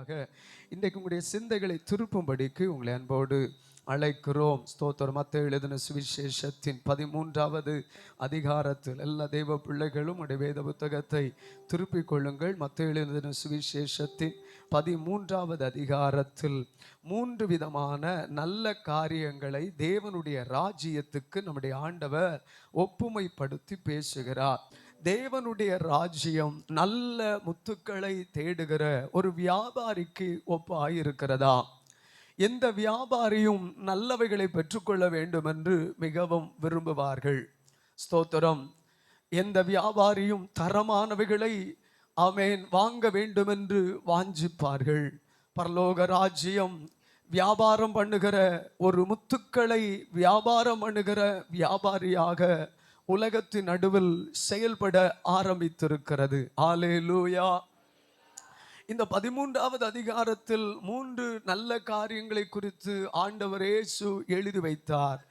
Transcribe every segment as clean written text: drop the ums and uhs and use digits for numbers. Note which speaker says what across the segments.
Speaker 1: நேராக இன்றைக்கு உங்களுடைய சிந்தைகளை திருப்பும்படிக்கு உங்களை அன்போடு அழைக்கிறோம். ஸ்தோத்திரம். மத்தேயு எழுதின சுவிசேஷத்தின் 13வது அதிகாரத்தில் எல்லா தெய்வ பிள்ளைகளும் உடைய வேத புத்தகத்தை திருப்பிக் கொள்ளுங்கள். மத்தேயு எழுதின சுவிசேஷத்தின் 13வது அதிகாரத்தில் 3 விதமான நல்ல காரியங்களை தேவனுடைய ராஜ்யத்துக்கு நம்முடைய ஆண்டவர் ஒப்புமைப்படுத்தி பேசுகிறார். தேவனுடைய ராஜ்யம் நல்ல முத்துக்களை தேடுகிற ஒரு வியாபாரிக்கு ஒப்பாயிருக்கிறதா? எந்த வியாபாரியும் நல்லவைகளை பெற்றுக்கொள்ள வேண்டும் என்று மிகவும் விரும்புவார்கள். ஸ்தோத்திரம். எந்த வியாபாரியும் தரமானவைகளை ஆமென் வாங்க வேண்டும் என்று வாஞ்சிப்பார்கள். பரலோக ராஜ்யம் வியாபாரம் பண்ணுகிற ஒரு முத்துக்களை வியாபாரம் பண்ணுகிற வியாபாரியாக உலகத்தின் நடுவில் செயல்பட ஆரம்பித்திருக்கிறது. அல்லேலூயா. இந்த 13வது அதிகாரத்தில் 3 நல்ல காரியங்களை குறித்து ஆண்டவர் இயேசு எழுதி வைத்தார்.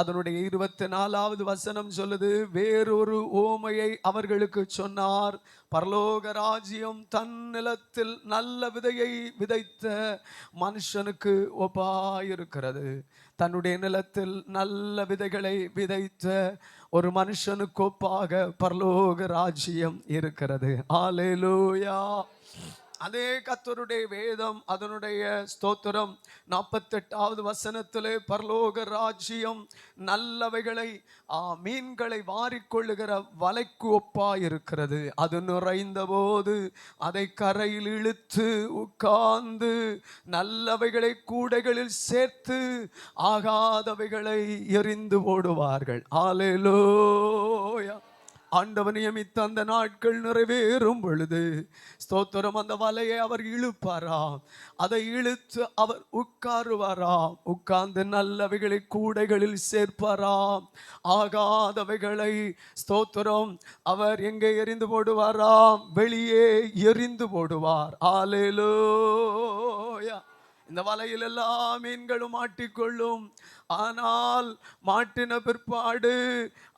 Speaker 1: அதனுடைய 24வது வசனம் சொல்லுது, வேறொரு ஓமையை அவர்களுக்கு சொன்னார். பரலோக ராஜ்யம் தன் நிலத்தில் நல்ல விதையை விதைத்த மனுஷனுக்கு ஒப்பாயிருக்கிறது. தன்னுடைய நிலத்தில் நல்ல விதைகளை விதைத்த ஒரு மனுஷனுக்கு ஒப்பாக பரலோக ராஜ்யம் இருக்கிறது. அல்லேலூயா. அதே கர்த்தருடைய வேதம் அதனுடைய ஸ்தோத்திரம் 48வது வசனத்திலே பரலோக ராஜ்யம் நல்லவைகளை மீன்களை வாரிக்கொள்ளுகிற வலைக்கு ஒப்பாயிருக்கிறது. அது நிறைந்த போது அதை கரையில் இழுத்து உட்கார்ந்து நல்லவைகளை கூடைகளில் சேர்த்து ஆகாதவைகளை எறிந்து போடுவார்கள். அல்லேலூயா. ஆண்டவர் நியமித்த அந்த நாட்கள் நிறைவேறும் பொழுது ஸ்தோத்திரம், அந்த வலையை அவர் இழுப்பாராம். அதை இழுத்து அவர் உட்காருவாராம். உட்கார்ந்து நல்லவைகளை கூடைகளில் சேர்ப்பாராம். ஆகாதவைகளை ஸ்தோத்திரம் அவர் எங்கே எறிந்து போடுவாராம்? வெளியே எறிந்து போடுவார். அல்லேலூயா. இந்த வலையில் எல்லா மீன்களும் மாட்டிக்கொள்ளும். ஆனால் மாட்டின பிற்பாடு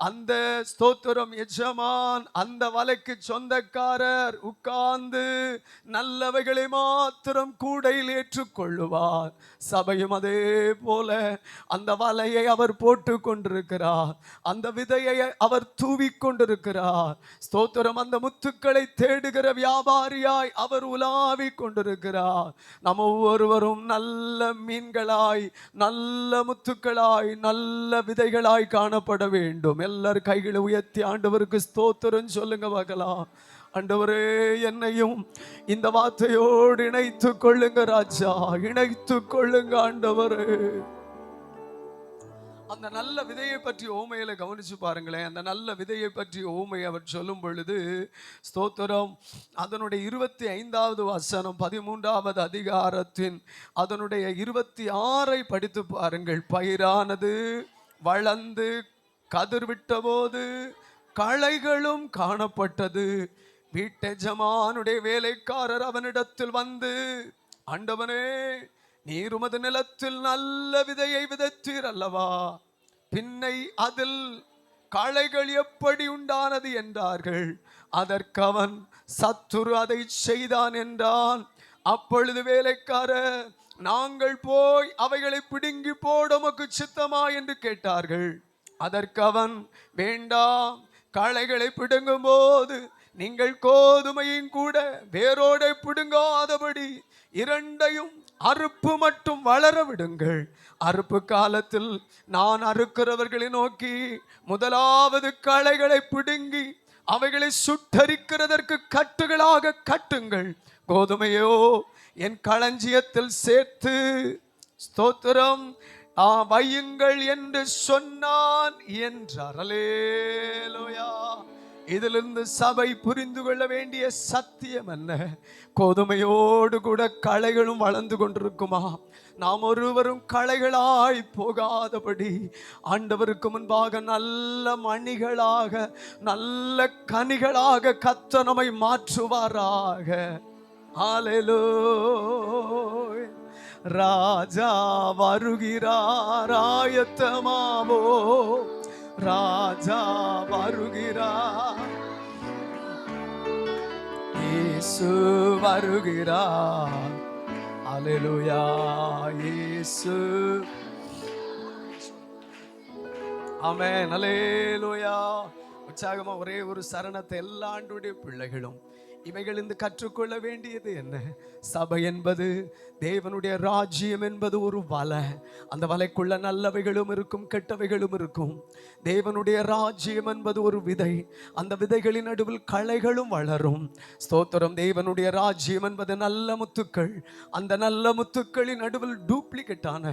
Speaker 1: அந்த ஸ்தோத்திரம் எஜமான், அந்த வலைக்கு சொந்தக்காரர் உட்கார்ந்து நல்லவைகளை மாத்திரம் கூடையில் ஏற்றுக்கொள்ளுவார். சபையும் அதே போல அந்த வலையை அவர் போட்டு கொண்டிருக்கிறார். அந்த விதையை அவர் தூவி கொண்டிருக்கிறார். ஸ்தோத்திரம். அந்த முத்துக்களை தேடுகிற வியாபாரியாய் அவர் உலாவி கொண்டிருக்கிறார். நம்ம ஒவ்வொருவரும் நல்ல மீன்களாய், நல்ல முத்துக்களாய், நல்ல விதைகளாய் காணப்பட வேண்டும். எல்லாரும் கைகளை உயர்த்தி ஆண்டவருக்கு ஸ்தோத்திரம் சொல்லுங்க பார்க்கலாம். ஆண்டவரே, என்னையும் இந்த வார்த்தையோடு இணைத்துக் கொள்ளுங்க ராஜா, இணைத்துக் கொள்ளுங்க ஆண்டவரே. அந்த நல்ல விதையை பற்றி ஓமையில கவனிச்சு பாருங்களேன். அந்த நல்ல விதையை பற்றி ஓமை அவர் சொல்லும் பொழுது ஸ்தோத்திரம், அதனுடைய 25வது வசனம் 13வது அதிகாரத்தின் அதனுடைய 26 படித்து பாருங்கள். பயிரானது வளர்ந்து கதிர்விட்ட போது களைகளும் காணப்பட்டது. வீட்டெஜமானுடைய வேலைக்காரர் அவனிடத்தில் வந்து, ஆண்டவனே, நீர் உமது நிலத்தில் நல்ல விதையை விதைத்தீர் அல்லவா? பின்னை அதில் களைகள் எப்படி உண்டானது என்றார்கள். அதற்கவன், சத்துரு அதை செய்தான் என்றான். அப்பொழுது வேலைக்காரர், நாங்கள் போய் அவைகளை பிடுங்கி போட உமக்கு சித்தமா என்று கேட்டார்கள். அதற்கவன், வேண்டாம், களைகளை பிடுங்கும் போது நீங்கள் கோதுமையும் கூட வேரோட பிடுங்காதபடி இரண்டையும் அறுப்பு மட்டும் வளர விடுங்கள். அறுப்பு காலத்தில் நான் அறுக்கிறவர்களை நோக்கி, முதலாவது களைகளை பிடுங்கி அவைகளை சுட்டரிக்கிறதற்கு கட்டுகளாக கட்டுங்கள். கோதுமையோ என் களஞ்சியத்தில் சேர்த்து ஸ்தோத்திரம் வையுங்கள் என்று சொன்னான் என்றார். அல்லேலூயா. இதிலிருந்து சபை புரிந்து கொள்ள வேண்டிய சத்தியம் என்ன? கோதுமையோடு கூட களைகளும் வளர்ந்து கொண்டிருக்குமா? நாம் ஒருவரும் களைகளாய் போகாதபடி ஆண்டவருக்கு முன்பாக நல்ல மணிகளாக, நல்ல கனிகளாக கர்த்தர் நம்மை மாற்றுவாராக. அல்லேலூயா. ராஜா வருகிறார், ஆயத்தமாவோ. ராஜா வருகிறார், இயேசு வருகிறார், அல்லேலூயா இயேசு. ஆமென் அல்லேலூயா. உற்சாகமா ஒரே ஒரு சரணத்தை எல்லா ஆண்டுடைய பிள்ளைகளும் இவைகளிலிருந்து கற்றுக்கொள்ள வேண்டியது என்ன? சபை என்பது தேவனுடைய ராஜ்யம் என்பது ஒரு வலை. அந்த வலைக்குள்ள நல்லவைகளும் இருக்கும், கெட்டவைகளும் இருக்கும். தேவனுடைய ராஜ்யம் என்பது ஒரு விதை. அந்த விதைகளின் நடுவில் களைகளும் வளரும். ஸ்தோத்திரம். தேவனுடைய ராஜ்யம் என்பது நல்ல முத்துக்கள். அந்த நல்ல முத்துக்களின் நடுவில் டூப்ளிகேட்டான,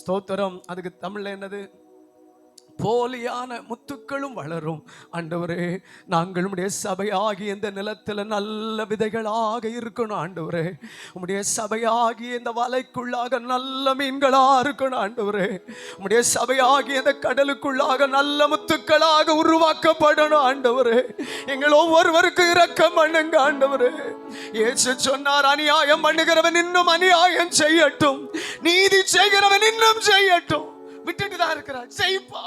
Speaker 1: ஸ்தோத்திரம், அதுக்கு தமிழ்ல என்னது, போலியான முத்துக்களும் வளரும். ஆண்டவரே, நாங்கள் உம்முடைய சபையாகிய இந்த நிலத்தில் நல்ல விதைகளாக இருக்கணும். ஆண்டவரே, உம்முடைய சபையாகிய இந்த வலைக்குள்ளாக நல்ல மீன்களா இருக்கணும். ஆண்டவரே, உம்முடைய சபையாகிய இந்த கடலுக்குள்ளாக நல்ல முத்துக்களாக உருவாக்கப்படணும். ஆண்டவரே, எங்கள் ஒவ்வொருவருக்கும் இரக்கம் பண்ணுங்க. ஆண்டவரே, இயேசு சொன்னார், அநியாயம் பண்ணுகிறவன் இன்னும் அநியாயம் செய்யட்டும், நீதி செய்கிறவன் இன்னும் செய்யட்டும். விட்டுட்டு தான் இருக்கிறார். ஜெயிப்பா,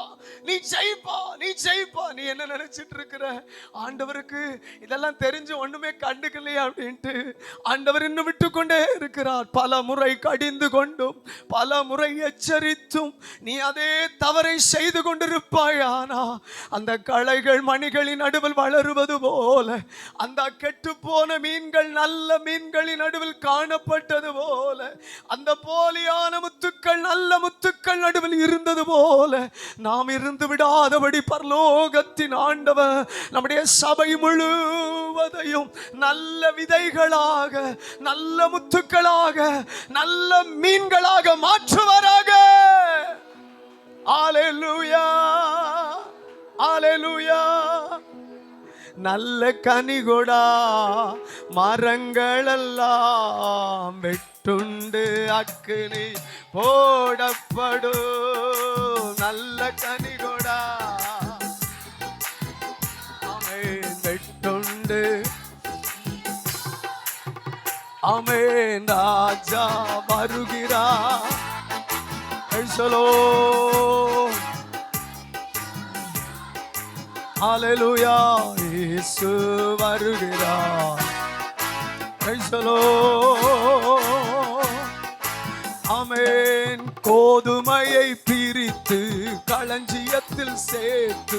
Speaker 1: நீ ஜெயிப்பா, நீ ஜெயிப்பா. நீ என்ன நினைச்சிட்டு இருக்கிற? ஆண்டவருக்கு இதெல்லாம் தெரிஞ்சு ஒண்ணுமே கண்டுக்கலையா அப்படின்ட்டு ஆண்டவர் இன்னும் விட்டு கொண்டே இருக்கிறார். பல முறை கடிந்து கொண்டும் பல முறை எச்சரித்தும் நீ அதே தவறை செய்து கொண்டிருப்பாயானா அந்த களைகள் மணிகளின் நடுவில் வளருவது போல, அந்த கெட்டு போன மீன்கள் நல்ல மீன்களின் நடுவில் காணப்பட்டது போல, அந்த போலியான முத்துக்கள் நல்ல முத்துக்கள் நடுவில் இருந்தது போல நாம் இருந்து விடாதபடி பரலோகத்தின் ஆண்டவர் நம்முடைய சபை முழுவதையும் நல்ல விதைகளாக, நல்ல முத்துக்களாக, நல்ல மீன்களாக மாற்றுவாராக. அல்லேலூயா, அல்லேலூயா. நல்ல கனிகொடா மரங்களெல்லாம் வெட்டுண்டு அக்கினி போடப்படும். நல்ல கனிகொடா ஆமென் வெட்டுண்டு. ஆமென். ராஜா வருகிறார். அல்லேலூயா. இயேசு வருகிறார். ஆமென். கோதுமையை பிரித்து களஞ்சியத்தில் சேர்த்து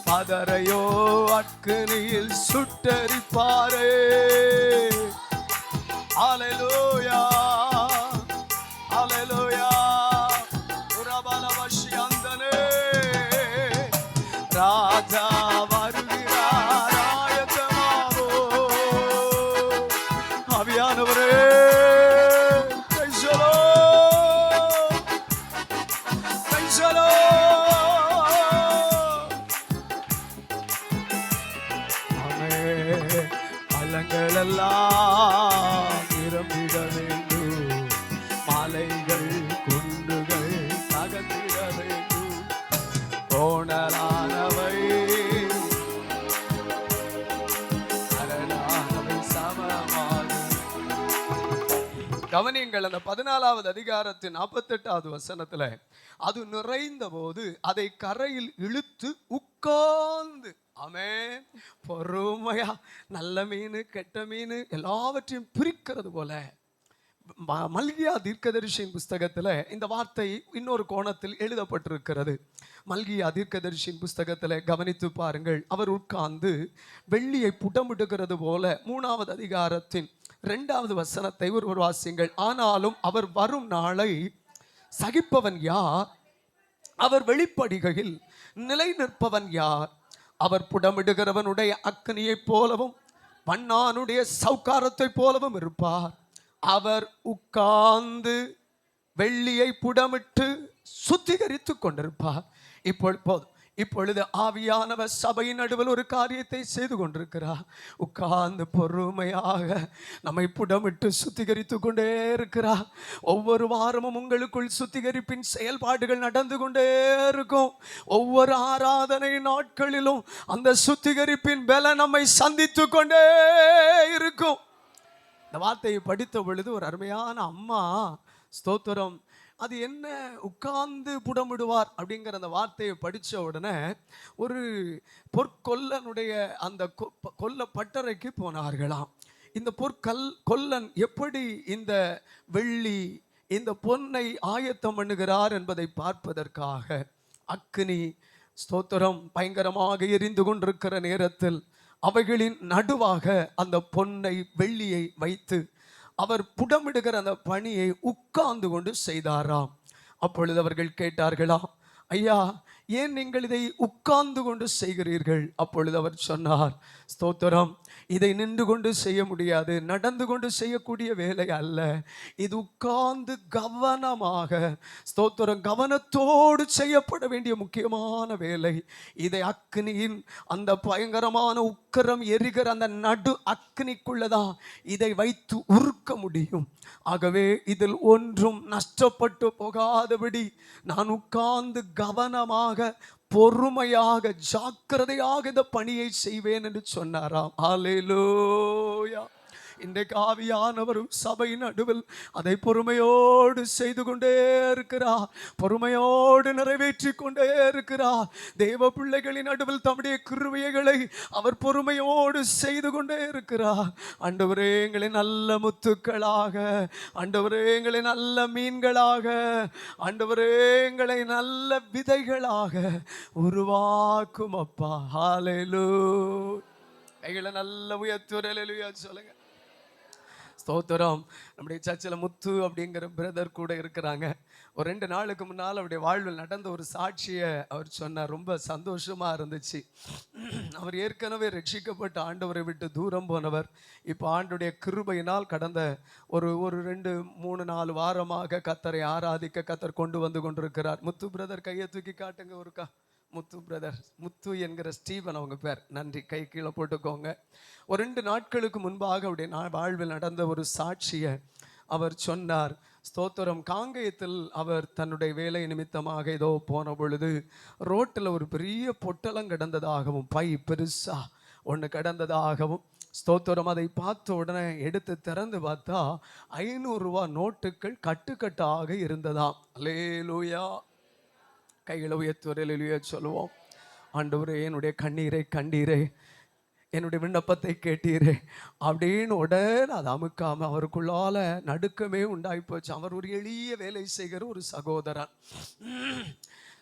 Speaker 1: பதரையோ அக்கினியில் சுட்டரிப்பாரே. அல்லேலூயா, அல்லேலூயா. உரபலவஷ்யந்தனே. ராஜா வருகிறார், ஆயத்தமாவோ. ஆவியானவரே, பழங்களெல்லாம் நிரம்பிட வேண்டும், மலைகள் குண்டுகள் தகர்ந்திட வேண்டும், கோணலானவை அரணானவை சமமாகும். கவனியங்கள், அந்த 14வது அதிகாரத்தின் 48வது வசனத்துல, அது நிறைந்த போது அதை கரையில் இழுத்து உட்கார்ந்து, ஆமென், பொறுமையா நல்ல மீன் கெட்ட மீன் எல்லாவற்றையும் பிரிக்கிறது போல. மல்கியா தீர்க்கதரிசியின் புஸ்தகத்துல இந்த வார்த்தை இன்னொரு கோணத்தில் எழுதப்பட்டிருக்கிறது. மல்கியா தீர்க்கதரிசியின் புஸ்தகத்துல கவனித்து பாருங்கள். அவர் உட்கார்ந்து வெள்ளியை புடமிடுகிறது போல 3வது அதிகாரத்தின் 2வது வசனத்தை ஒரு வாசியுங்கள். ஆனாலும் அவர் வரும் நாளை சகிப்பவன் யார்? அவர் வெளிப்படுகையில் நிலை நிற்பவன் யார்? அவர் புடமிடுகிறவனுடைய அக்னியை போலவும் வண்ணானுடைய சவுக்காரத்தை போலவும் இருப்பார். அவர் உட்கார்ந்து வெள்ளியை புடமிட்டு சுத்திகரித்து கொண்டிருப்பார். இப்பொழுது ஆவியானவர் சபையின் நடுவில் ஒரு காரியத்தை செய்து கொண்டிருக்கிறார். உட்கார்ந்து பொறுமையாக நம்மை புடமிட்டு சுத்திகரித்து கொண்டே இருக்கிறார். ஒவ்வொரு வாரமும் உங்களுக்குள் சுத்திகரிப்பின் செயல்பாடுகள் நடந்து கொண்டே இருக்கும். ஒவ்வொரு ஆராதனை நாட்களிலும் அந்த சுத்திகரிப்பின் பலன் நம்மை சந்தித்து கொண்டே இருக்கும். இந்த வார்த்தையை படித்த பொழுது ஒரு அருமையான அம்மா, ஸ்தோத்திரம், அது என்ன உட்கார்ந்து புடமிடுவார் அப்படிங்கிற அந்த வார்த்தையை படித்த உடனே ஒரு பொற்கொல்லனுடைய அந்த கொல்ல பட்டறைக்கு போனார்களாம். இந்த கொல்லன் எப்படி இந்த வெள்ளி இந்த பொன்னை ஆயத்தம் பண்ணுகிறார் என்பதை பார்ப்பதற்காக அக்கினி ஸ்தோத்திரம் பயங்கரமாக எரிந்து கொண்டிருக்கிற நேரத்தில் அவைகளின் நடுவாக அந்த பொன்னை வெள்ளியை வைத்து அவர் புடமிடுகிற அந்த பணியை உட்கார்ந்து கொண்டு செய்தாராம். அப்பொழுது அவர்கள் கேட்டார்களாம், ஐயா, ஏன் நீங்கள் இதை உட்கார்ந்து கொண்டு செய்கிறீர்கள்? அப்பொழுது அவர் சொன்னார், ஸ்தோத்திரம், இதை நின்று கொண்டு செய்ய முடியாது, நடந்து கொண்டு செய்யக்கூடிய வேலை அல்ல. இது உட்கார்ந்து கவனமாக, ஸ்தோத்திரம், கவனத்தோடு செய்யப்பட வேண்டிய முக்கியமான வேலை. இதை அக்னியின் அந்த பயங்கரமான உக்கரம் எரிகிற அந்த நடு அக்னிக்குள்ளதான் இதை வைத்து உருக்க முடியும். ஆகவே இதில் ஒன்றும் நஷ்டப்பட்டு போகாதபடி நான் உட்கார்ந்து கவனமாக பொறுமையாக ஜாக்கிரதையாக இந்த பணியை செய்வேன் என்று சொன்னாராம். ஹல்லேலூயா. இன்றைக்கு ஆவியானவர் சபையின் நடுவில் அதை பொறுமையோடு செய்து கொண்டே இருக்கிறார், பொறுமையோடு நிறைவேற்றி கொண்டே இருக்கிறார். தேவ பிள்ளைகளின் நடுவில் தம்முடைய கிருபைகளை அவர் பொறுமையோடு செய்து கொண்டே இருக்கிறார். ஆண்டவரே, எங்களை நல்ல முத்துக்களாக, ஆண்டவரே எங்களை நல்ல மீன்களாக, ஆண்டவரே எங்களை நல்ல விதைகளாக உருவாக்கும் அப்பா. ஹல்லேலூயா. கைகளை நல்ல உயர்த்துறையில சொல்லுங்க. ஸ்தோத்திரம். நம்முடைய சர்ச்சில் முத்து அப்படிங்கிற பிரதர் கூட இருக்கிறாங்க. ஒரு 2 நாளுக்கு முன்னால் அவருடைய வாழ்வில் நடந்த ஒரு சாட்சியை அவர் சொன்னார். ரொம்ப சந்தோஷமாக இருந்துச்சு. அவர் ஏற்கனவே ரட்சிக்கப்பட்ட ஆண்டவரை விட்டு தூரம் போனவர். இப்போ ஆண்டுடைய கிருபையினால் கடந்த ஒரு 2, 3, 4 வாரமாக கர்த்தரை ஆராதிக்க கர்த்தர் கொண்டு வந்து கொண்டிருக்கிறார். முத்து பிரதர் கையை தூக்கி காட்டுங்க ஒருக்கா. முத்து பிரதர், முத்து என்கிற ஸ்டீவன் அவங்க பேர். நன்றி, கை கீழே போட்டுக்கோங்க. ஒரு 2 நாட்களுக்கு முன்பாக அவருடைய வாழ்வில் நடந்த ஒரு சாட்சியை அவர் சொன்னார். ஸ்தோத்திரம். காங்கேயத்தில் அவர் தன்னுடைய வேலை நிமித்தமாக ஏதோ போன பொழுது ரோட்டில் ஒரு பெரிய பொட்டலம் கிடந்ததாகவும், பை பெருசா ஒன்று கிடந்ததாகவும், ஸ்தோத்திரம், அதை பார்த்த உடனே எடுத்து திறந்து பார்த்தா 500 ரூபா நோட்டுகள் கட்டுக்கட்டாக இருந்ததாம். அல்லேலூயா. கைகளை உயர்த்துவரையிலேயே சொல்லுவோம். ஆண்டவரே, என்னுடைய கண்ணீரை கண்டீரே, என்னுடைய விண்ணப்பத்தை கேட்டீரே அப்படின்னு உடனே அதை அமுக்காம அவருக்குள்ளால நடுக்கமே உண்டாகி போச்சு. அவர் ஒரு எளிய வேலை செய்கிற ஒரு சகோதரன்.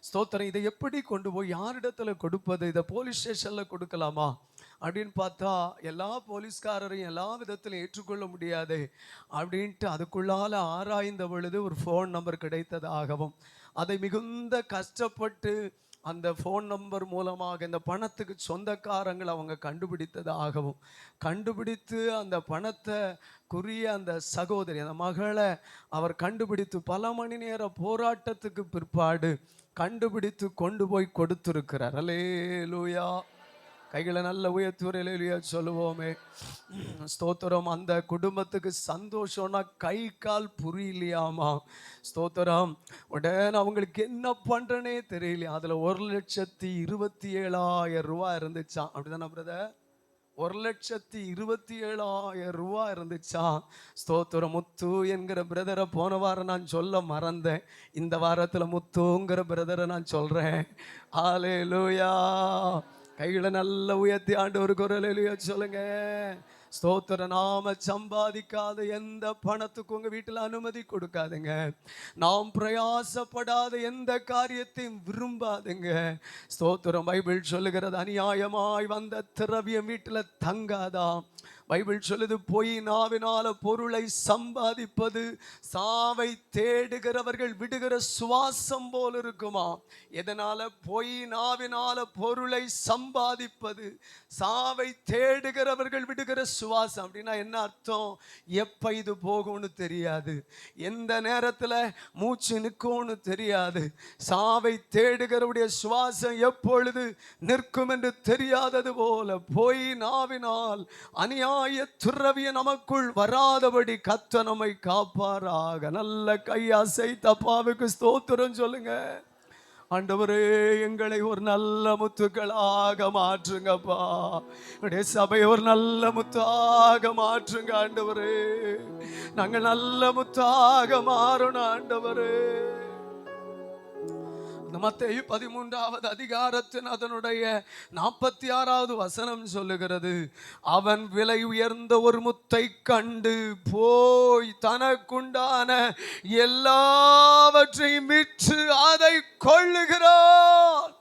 Speaker 1: ஸ்தோத்திரம். இதை எப்படி கொண்டு போய் யாரிடத்துல கொடுப்பது? இதை போலீஸ் ஸ்டேஷன்ல கொடுக்கலாமா அப்படின்னு பார்த்தா எல்லா போலீஸ்காரரையும் எல்லா விதத்திலும் ஏற்றுக்கொள்ள முடியாது அப்படின்ட்டு அதுக்குள்ளால ஆராய்ந்த பொழுது ஒரு ஃபோன் நம்பர் கிடைத்ததாகவும், அதை மிகுந்த கஷ்டப்பட்டு அந்த ஃபோன் நம்பர் மூலமாக இந்த பணத்துக்கு சொந்தக்காரங்களை அவங்க கண்டுபிடித்ததாகவும், கண்டுபிடித்து அந்த பணத்தை குறிய அந்த சகோதரி, அந்த மகளை அவர் கண்டுபிடித்து பல மணி நேர போராட்டத்துக்கு பிற்பாடு கண்டுபிடித்து கொண்டு போய் கொடுத்திருக்கிறார். அல்லேலூயா. கைகளை நல்ல உயர்த்துறையிலேயே சொல்லுவோமே. ஸ்தோத்திரம். அந்த குடும்பத்துக்கு சந்தோஷம்னா கை கால் புரியலையாமா. ஸ்தோத்திரம். உடனே அவங்களுக்கு என்ன பண்றனே தெரியலையா. அதுல 1,27,000 ரூபா இருந்துச்சான். அப்படிதானே பிரதர்? 1,27,000 ரூபா இருந்துச்சான். ஸ்தோத்திரம். முத்து என்கிற பிரதரை போன வாரம் நான் சொல்ல மறந்தேன். இந்த வாரத்தில் முத்துங்கிற பிரதரை நான் சொல்றேன். ஹல்லேலூயா. கைகளை நல்ல உயர்த்தி ஆண்டவருக்கு ஒரு அல்லேலூயா சொல்லுங்க. ஸ்தோத்திர. நாம சம்பாதிக்காத எந்த பணத்துக்கு உங்க வீட்டில் அனுமதி கொடுக்காதுங்க. நாம் பிரயாசப்படாத எந்த காரியத்தையும் விரும்பாதுங்க. ஸ்தோத்திரம். பைபிள் சொல்லுகிறது, அநியாயமாய் வந்த திரவியம் வீட்டில் தங்காதாம். பைபிள் சொல்லுது, பொய் நாவினால பொருளை சம்பாதிப்பது சாவை தேடுகிறவர்கள் விடுகிற சுவாசம் போல் இருக்குமா. எதனால? பொய் நாவினால பொருளை சம்பாதிப்பது சாவை தேடுகிறவர்கள் விடுகிற சுவாசம். அப்படின்னா என்ன அர்த்தம்? எப்ப இது போகும்னு தெரியாது, எந்த நேரத்தில் மூச்சு நிற்கும்னு தெரியாது. சாவை தேடுகிறவுடைய சுவாசம் எப்பொழுது நிற்கும் என்று தெரியாதது போல பொய் நாவினால் அநியாய துறவிய நமக்குள் வராதபடி கர்த்தர் நம்மை காப்பாராக. நல்ல கையாசை தப்பாவுக்கு ஸ்தோத்திரம் சொல்லுங்க. ஆண்டவரே, எங்களை ஒரு நல்ல முத்துக்களாக மாற்றுங்கப்பா. உடைய சபை ஒரு நல்ல முத்தாக மாற்றுங்க ஆண்டவரே. நாங்கள் நல்ல முத்தாக மாறணும் ஆண்டவரே. மத்தேயு 13வது அதிகாரத்தின் அதனுடைய 46வது வசனம் சொல்லுகிறது, அவன் விலை உயர்ந்த ஒரு முத்தை கண்டு போய் தனக்குண்டான எல்லாவற்றையும் விற்று அதை கொள்ளுகிறான்.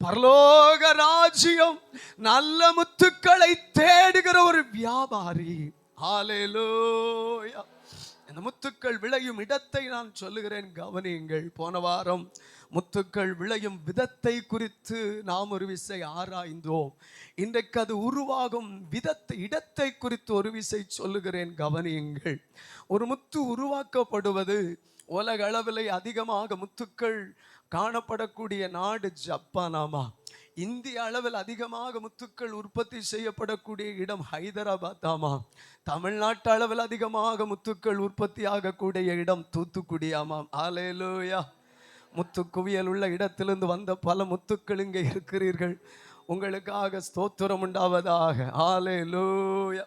Speaker 1: பரலோக ராஜ்யம் நல்ல முத்துக்களை தேடுகிற ஒரு வியாபாரி. ஹல்லேலூயா. இந்த முத்துக்கள் விளையும் இடத்தை நான் சொல்லுகிறேன், கவனியுங்கள். போன வாரம் முத்துக்கள் விளையும் விதத்தை குறித்து நாம் ஒரு விசை ஆராய்ந்தோம். இன்றைக்கு அது உருவாகும் இடத்தை குறித்து ஒரு விசை சொல்லுகிறேன், கவனியுங்கள். ஒரு முத்து உருவாக்கப்படுவது, உலக அளவில் அதிகமாக முத்துக்கள் காணப்படக்கூடிய நாடு ஜப்பானாமா. இந்திய அளவில் அதிகமாக முத்துக்கள் உற்பத்தி செய்யப்படக்கூடிய இடம் ஹைதராபாத் ஆமா. தமிழ்நாட்டு அளவில் அதிகமாக முத்துக்கள் உற்பத்தி ஆகக்கூடிய இடம் தூத்துக்குடி ஆமாம். ஹல்லேலூயா. முத்து குவியல் உள்ள இடத்திலிருந்து வந்த பல முத்துக்கள் இங்கே இருக்கிறீர்கள். உங்களுக்காக ஸ்தோத்திரம் உண்டாவதாக. ஹல்லேலூயா.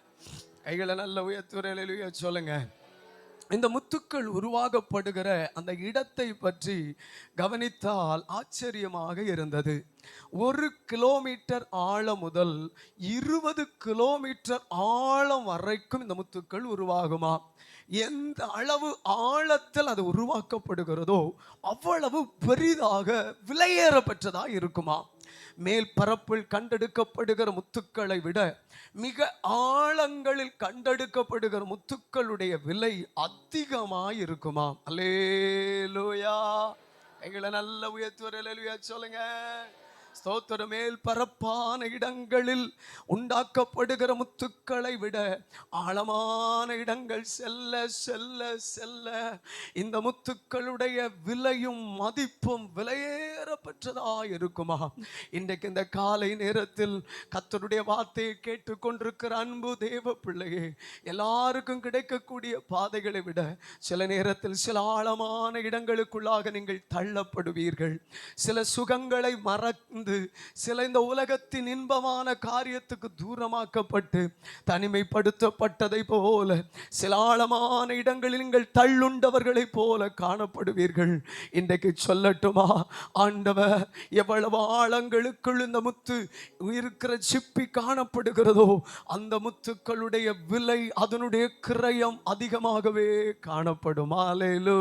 Speaker 1: கைகளை நல்ல உயர்த்துறையில சொல்லுங்க. இந்த முத்துக்கள் உருவாக்கப்படுகிற அந்த இடத்தை பற்றி கவனித்தால் ஆச்சரியமாக இருந்தது. 1 கிலோமீட்டர் ஆழம் முதல் 20 கிலோமீட்டர் ஆழம் வரைக்கும் இந்த முத்துக்கள் உருவாகுமா. எந்த அளவு ஆழத்தில் அது உருவாக்கப்படுகிறதோ அவ்வளவு பெரிதாக விலையேற பெற்றதாக இருக்குமா. மேல் பரப்பில் கண்டெடுக்கப்படுகிற முத்துக்களை விட மிக ஆழங்களில் கண்டெடுக்கப்படுகிற முத்துக்களுடைய விலை அதிகமாய் இருக்குமா. அல்லேலூயா. எங்களை நல்ல உயர்த்துவரையா சொல்லுங்க. ஸ்தோத்திர. மேல் பரப்பான இடங்களில் உண்டாக்கப்படுகிற முத்துக்களை விட ஆழமான இடங்கள் செல்ல செல்ல செல்ல இந்த முத்துக்களுடைய விலையும் மதிப்பும் விலையேற பெற்றதாக இருக்குமா. இன்றைக்கு இந்த காலை நேரத்தில் கர்த்தருடைய வார்த்தையை கேட்டுக்கொண்டிருக்கிற அன்பு தேவ பிள்ளையே, எல்லாருக்கும் கிடைக்கக்கூடிய பாதைகளை விட சில நேரத்தில் சில ஆழமான இடங்களுக்குள்ளாக நீங்கள் தள்ளப்படுவீர்கள். சில சுகங்களை மறந்து, சில இந்த உலகத்தின் இன்பமான காரியத்துக்கு தூரமாக்கப்பட்டு தனிமைப்படுத்தப்பட்டதை போல சில ஆழமான இடங்களில் நீங்கள் தள்ளுண்டவர்களை போல காணப்படுவீர்கள். இன்றைக்கு சொல்லட்டுமா, ஆண்டவர் எவ்வளவு ஆழங்களுக்குள் இந்த முத்து இருக்கிற சிப்பி காணப்படுகிறதோ அந்த முத்துக்களுடைய விலை, அதனுடைய கிரயம் அதிகமாகவே காணப்படும். ஹல்லேலூயா.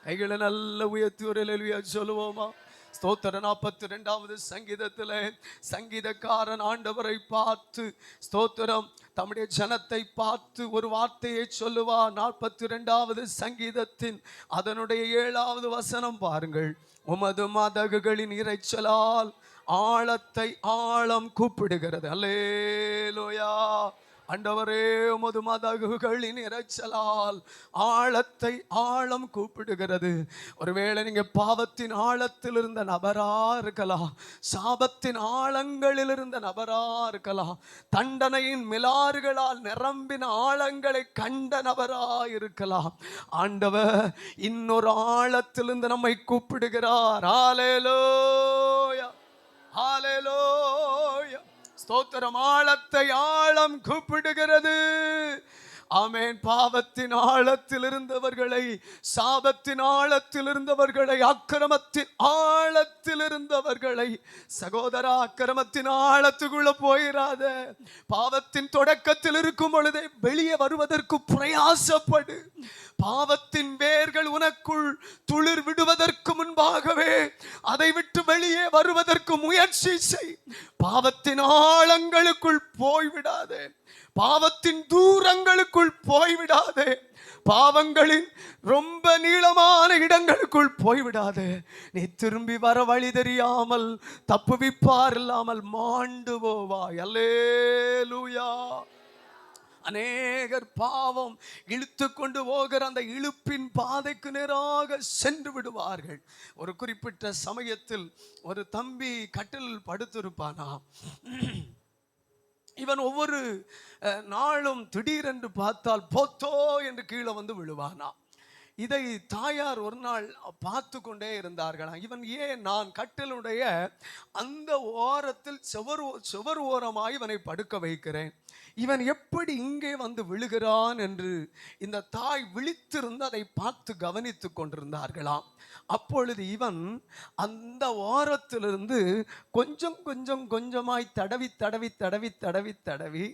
Speaker 1: கைகளை நல்ல உயர்த்தி ஒரு அல்லேலூயா சொல்லுவோமா. ஸ்தோத்திரம். 42வது சங்கீதத்தில் சங்கீதக்காரன் ஆண்டவரை பார்த்து, ஸ்தோத்திரம், தம்முடைய ஜனத்தை பார்த்து ஒரு வார்த்தையை சொல்லுவார். 42வது சங்கீதத்தின் அதனுடைய 7வது வசனம் பாருங்கள். உமது மதகுகளின் இரைச்சலால் ஆழத்தை ஆழம் கூப்பிடுகிறது. அல்லேலூயா. ஆண்டவரே, உமது மதகுகளின் இரைச்சலால் ஆழத்தை ஆழம் கூப்பிடுகிறது. ஒருவேளை நீங்க பாவத்தின் ஆழத்தில் இருந்த நபரா இருக்கலாம், சாபத்தின் ஆழங்களில் இருந்த நபரா இருக்கலாம், தண்டனையின் மிலாறுகளால் நிரம்பின ஆழங்களை கண்ட நபரா இருக்கலாம். ஆண்டவர் இன்னொரு ஆழத்திலிருந்து நம்மை கூப்பிடுகிறார். ஹல்லேலூயா. ஹல்லேலூயா. ஸ்தோத்திரம். ஆழத்தை ஆழம் கூப்பிடுகிறது. ஆமென். பாவத்தின் ஆழத்தில் இருந்தவர்களை, சாபத்தின் ஆழத்தில் இருந்தவர்களை, அக்கிரமத்தின் ஆழத்தில் இருந்தவர்களை, சகோதரா, அக்கிரமத்தின் ஆழத்துக்குள்ள போயிராத. பாவத்தின் தொடக்கத்தில் இருக்கும் பொழுதே வெளியே வருவதற்கு பிரயாசப்படு. பாவத்தின் வேர்கள் உனக்குள் துளிர் விடுவதற்கு முன்பாகவே அதை விட்டு வெளியே வருவதற்கு முயற்சி செய். பாவத்தின் ஆழங்களுக்குள் போய்விடாதே. பாவத்தின் தூரங்களுக்குள் போய்விடாதே. பாவங்களின் ரொம்ப நீளமான இடங்களுக்குள் போய்விடாதே. நீ திரும்பி வர வழி தெரியாமல், தப்புவிப்பார் இல்லாமல் மாண்டு போவாய். அல்லேலூயா. அநேகர் பாவம் இழுத்து கொண்டு போகிற அந்த இழுப்பின் பாதைக்கு நேராக சென்று விடுவார்கள். ஒரு குறிப்பிட்ட சமயத்தில் ஒரு தம்பி கட்டில் படுத்திருப்பானா. இவன் ஒவ்வொரு நாளும் திடீரென்று பார்த்தால் போத்தோ என்று கீழே வந்து விழுவானா. இதை தாயார் ஒரு நாள் பார்த்து கொண்டே இருந்தார்களாம். இவன் ஏன், நான் கட்டிலுடைய அந்த ஓரத்தில் சுவர் ஓரமாய் இவனை படுக்க வைக்கிறேன், இவன் எப்படி இங்கே வந்து விழுகிறான் என்று இந்த தாய் விழித்திருந்து அதை பார்த்து கவனித்து கொண்டிருந்தார்களாம். அப்பொழுது இவன் அந்த ஓரத்திலிருந்து கொஞ்சம் கொஞ்சம் கொஞ்சமாய் தடவி தடவி தடவி தடவி தடவி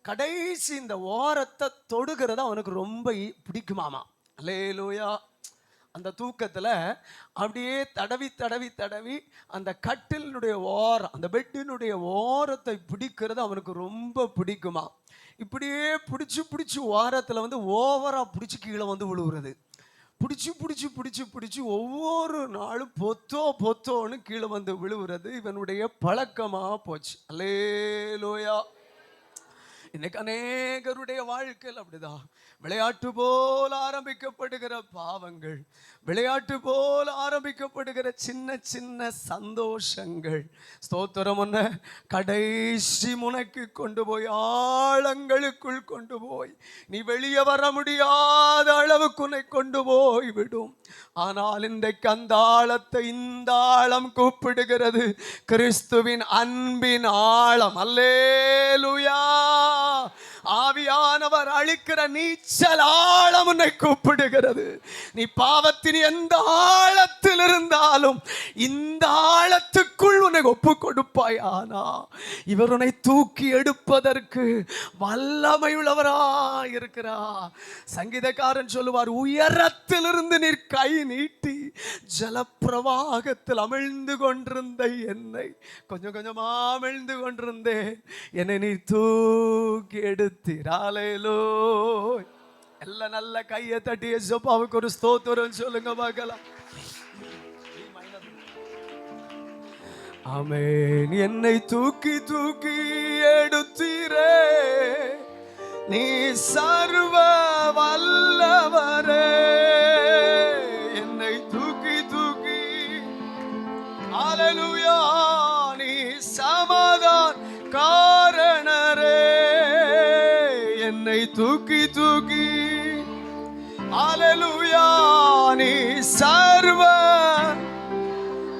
Speaker 1: கடைசி இந்த ஓரத்தை தொடுகிறத அவனுக்கு ரொம்ப பிடிக்குமாமா. அல்லேலூயா. அந்த தூக்கத்தில் அப்படியே தடவி தடவி தடவி அந்த கட்டிலினுடைய ஓரம், அந்த பெட்டினுடைய ஓரத்தை பிடிக்கிறது அவனுக்கு ரொம்ப பிடிக்குமா. இப்படியே பிடிச்சி பிடிச்சி ஓரத்தில் வந்து ஓவராக பிடிச்சி கீழே வந்து விழுவுறது. பிடிச்சி பிடிச்சி பிடிச்சி பிடிச்சி ஒவ்வொரு நாளும் பொத்தோன்னு கீழே வந்து விழுவுறது இவனுடைய பழக்கமாக போச்சு. அல்லேலூயா. இன்னைக்கு அநேகருடைய வாழ்க்கையில் அப்படிதான். விளையாட்டு போல் ஆரம்பிக்கப்படுகிற பாவங்கள், விளையாட்டு போல் ஆரம்பிக்கப்படுகிற சின்ன சின்ன சந்தோஷங்கள், ஸ்தோத்திரம் ஒன்ன கடைசி முனைக்கு கொண்டு போய் ஆழங்களுக்குள் கொண்டு போய் நீ வெளியே வர முடியாத அளவுக்கு உன்னை கொண்டு போய் விடும். ஆனால் இன்றைக்கு அந்த ஆழத்தை இந்த ஆழம் கூப்பிடுகிறது, கிறிஸ்துவின் அன்பின் ஆழம். அல்லேலூயா. ஆவியானவர் அழிக்கிற நீச்சல் ஆழம் உன்னை கூப்பிடுகிறது. நீ பாவத்தின் எந்த ஆழத்தில் இருந்தாலும் இந்த ஆழத்துக்குள் உன்னை ஒப்பு கொடுப்பாய். ஆனா இவர் உன்னை தூக்கி எடுப்பதற்கு வல்லமை உள்ளவராய் இருக்கிறார். சங்கீதக்காரன் சொல்லுவார், உயரத்திலிருந்து நீர் கை நீட்டி ஜலப்பிரவாகத்தில் அமிழ்ந்து கொண்டிருந்த என்னை, கொஞ்சம் கொஞ்சமா அமிழ்ந்து கொண்டிருந்தேன், என்னை நீ தூக்கி எடுத்தீர். எல்லாம் நல்ல கையை தட்டி யேசுவுக்கு ஒரு ஸ்தோத்திரம் சொல்லுங்க பார்க்கலாம். ஆமென். என்னை தூக்கி தூக்கி எடுத்தீரே, நீ சர்வ வல்லவரே. என்னை தூக்கி தூக்கி, ஹல்லேலூயா, நீ சமாதான காரணரே. என்னை தூக்கி தூக்கி, ஹல்லேலூயா, நீ சர்வ,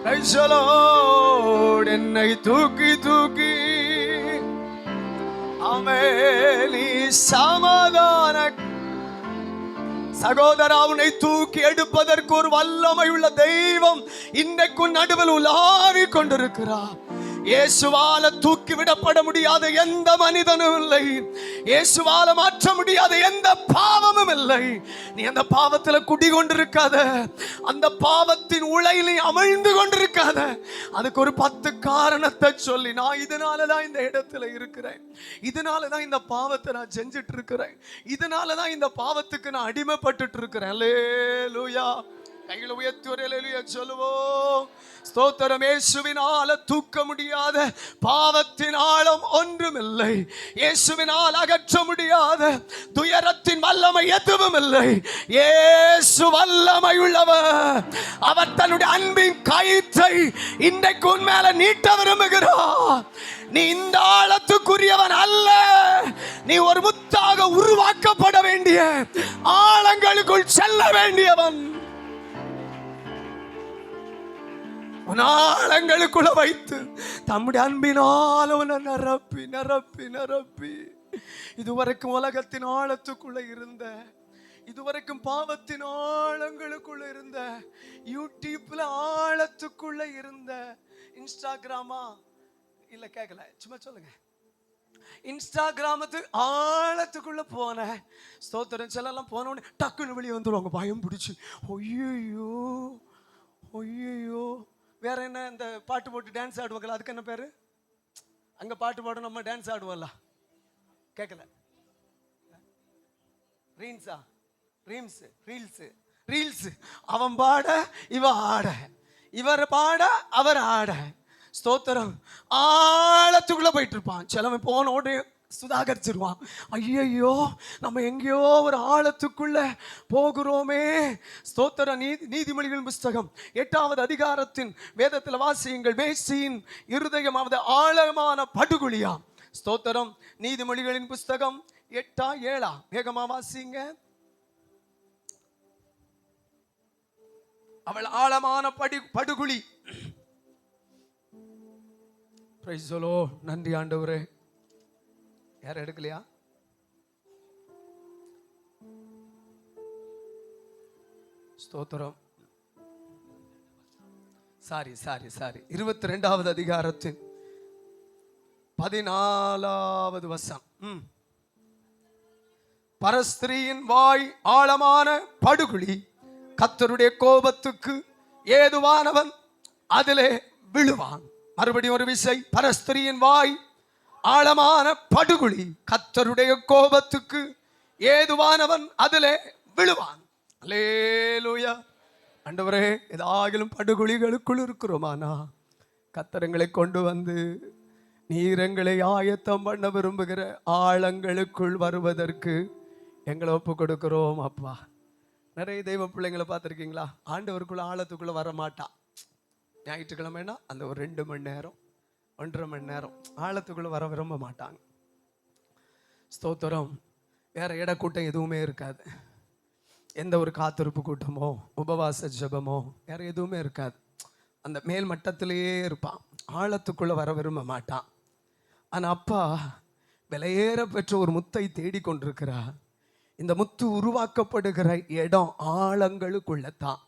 Speaker 1: பிரைஸ் தி லார்ட். என்னை தூக்கி தூக்கி, ஆமென், நீ சமாதான. சகோதரா, உன்னை தூக்கி எடுப்பதற்கு ஒரு வல்லமை உள்ள தெய்வம் இன்றைக்கு நடுவில் உலாவி கொண்டிருக்கிறார். இயேசுவால தூக்கி விடப்பட முடியாத எந்த மனிதனும் இல்லை. இயேசுவால மாற்ற முடியாத எந்த பாவமும் இல்லை. நீ அந்த பாவத்துல குடிகொண்டிருக்காத, அந்த பாவத்தின் உளையில் நீ அமிழ்ந்து கொண்டிருக்காத. அதுக்கு ஒரு 10 காரணத்தை சொல்லி, நான் இதனாலதான் இந்த இடத்துல இருக்கிறேன், இதனாலதான் இந்த பாவத்தை நான் செஞ்சிட்டு இருக்கிறேன், இதனாலதான் இந்த பாவத்துக்கு நான் அடிமைப்பட்டு இருக்கிறேன். அல்லேலூயா. கைகளை உயர்த்தி ஒரு அல்லேலூயா சொல்லுவோம். ஸ்தோத்திரம். இயேசுவினால தூக்க முடியாத பாவத்தின் ஆழம் ஒன்றுமில்லை. இயேசுவினால் அகற்ற முடியாத துயரத்தின் வல்லமை எதுவும் இல்லை. இயேசு வல்லமை உள்ளவர். அவர் தன்னுடைய அன்பின் கயிற்றை இன்றைக்கு உன் மேல நீட்ட விரும்புகிறார். நீ இந்த ஆழத்துக்குரியவன் அல்ல. நீ ஒரு முத்தாக உருவாக்கப்பட வேண்டிய ஆழங்களுக்குள் செல்ல வேண்டியவன். ஆழங்களுக்குள்ள வைத்து தம்முடைய அன்பினால் உன்னை நிரப்பி நிரப்பி நிரப்பி, இதுவரைக்கும் உலகத்தின் ஆழத்துக்குள்ள இருந்த, இதுவரைக்கும் பாவத்தின் ஆழங்களுக்குள்ள இருந்த, யூடியூப்ல ஆழத்துக்குள்ள இருந்த, இன்ஸ்டாகிராமா இல்ல கேட்கல, சும்மா சொல்லுங்க, இன்ஸ்டாகிராமத்து ஆழத்துக்குள்ள போன, ஸ்தோத்திரம் செல்லாம் போன உடனே டக்குன்னு வெளியே வந்துடுவாங்க பயம் பிடிச்சி. ஒய்யோ ஒய்யோ. வேற என்ன, இந்த பாட்டு போட்டு டான்ஸ் ஆடுவாங்களா, அதுக்கு என்ன பேரு? அங்க பாட்டு பாட நம்ம டான்ஸ் ஆடுவோம்ல, கேட்கல. ரீல்ஸா? ரீல்ஸ். அவன் பாட இவ ஆட, இவர் பாட அவர் ஆட. ஸ்தோத்திரம். ஆழத்துக்குள்ள போயிட்டு இருப்பான். சிலவன் போன உடனே சுதாகரிச்சிருவான். ஐயோ, நம்ம எங்கேயோ ஒரு ஆழத்துக்குள்ள போகிறோமே. ஸ்தோத்திர. நீதிமொழிகளின் புஸ்தகம் 8வது அதிகாரத்தின் வேதத்தில் வாசியுங்கள். வேசியின் இருதயமாவது ஆழமான படுகுழியாம். ஸ்தோத்திரம். நீதிமொழிகளின் புஸ்தகம் 8-7 வேகமா வாசிங்க. அவள் ஆழமான படுகுழி. Praise the Lord. நன்றி ஆண்டவரே. யாரும் எடுக்கலையா? ஸ்தோத்திரம். சாரி 22வது அதிகாரத்தின் 14வது வசனம். பரஸ்திரியின் வாய் ஆழமான படுகுழி, கர்த்தருடைய கோபத்துக்கு ஏதுவானவன் அதிலே விழுவான். மறுபடியும் ஒரு விசை. பரஸ்திரியின் வாய் ஆழமான படுகுழி, கர்த்தருடைய கோபத்துக்கு ஏதுவானவன் அதிலே விழுவான். அல்லேலூயா. ஆண்டவரே, ஏதாகிலும் படுகுழிகளுக்குள் இருக்கிறோமானா கர்த்தரங்களை கொண்டு வந்து நீரங்களை ஆயத்தம் பண்ண விரும்புகிற ஆழங்களுக்குள் வருவதற்கு எங்களை ஒப்பு கொடுக்கிறோம் அப்பா. நிறைய தெய்வ பிள்ளைங்களை பார்த்துருக்கீங்களா? ஆண்டவருக்குள்ள ஆழத்துக்குள்ள வர மாட்டான். ஞாயிற்றுக்கிழமைனா அந்த ஒரு 2 மணி நேரம் 1.5 மணி நேரம் ஆழத்துக்குள்ள வர விரும்ப மாட்டாங்க. ஸ்தோத்திரம். வேற இடக்கூட்டம் எதுவுமே இருக்காது. எந்த ஒரு காத்திருப்பு கூட்டமோ உபவாச ஜபமோ வேற எதுவுமே இருக்காது. அந்த மேல் மட்டத்திலேயே இருப்பான். ஆழத்துக்குள்ள வர விரும்ப மாட்டான். ஆனா அப்பா விலையேற பெற்ற ஒரு முத்தை தேடிக்கொண்டிருக்கிறார். இந்த முத்து உருவாக்கப்படுகிற இடம் ஆழங்களுக்குள்ளதான்.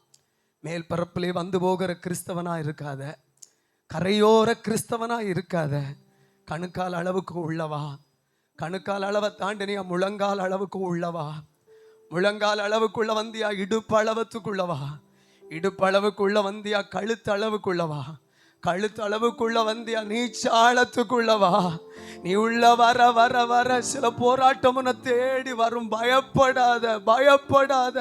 Speaker 1: மேல் பரப்பிலே வந்து போகிற கிறிஸ்தவனா இருக்காத, கரையோர கிறிஸ்தவனா இருக்காத, கணுக்கால் அளவுக்கு உள்ளவா, கணுக்கால் அளவை தாண்டினியா முழங்கால் அளவுக்கு உள்ளவா, முழங்கால் அளவுக்குள்ள வந்தியா இடுப்பு அளவுக்குள்ளவா, இடுப்பு அளவுக்குள்ள வந்தியா கழுத்து அளவுக்குள்ளவா, கழுத்து அளவுக்குள்ள வந்தியா நீச்சாளத்துக்குள்ளவா. நீ உள்ள வர வர வர சில போராட்டம் உன்னை தேடி வரும். பயப்படாத, பயப்படாத.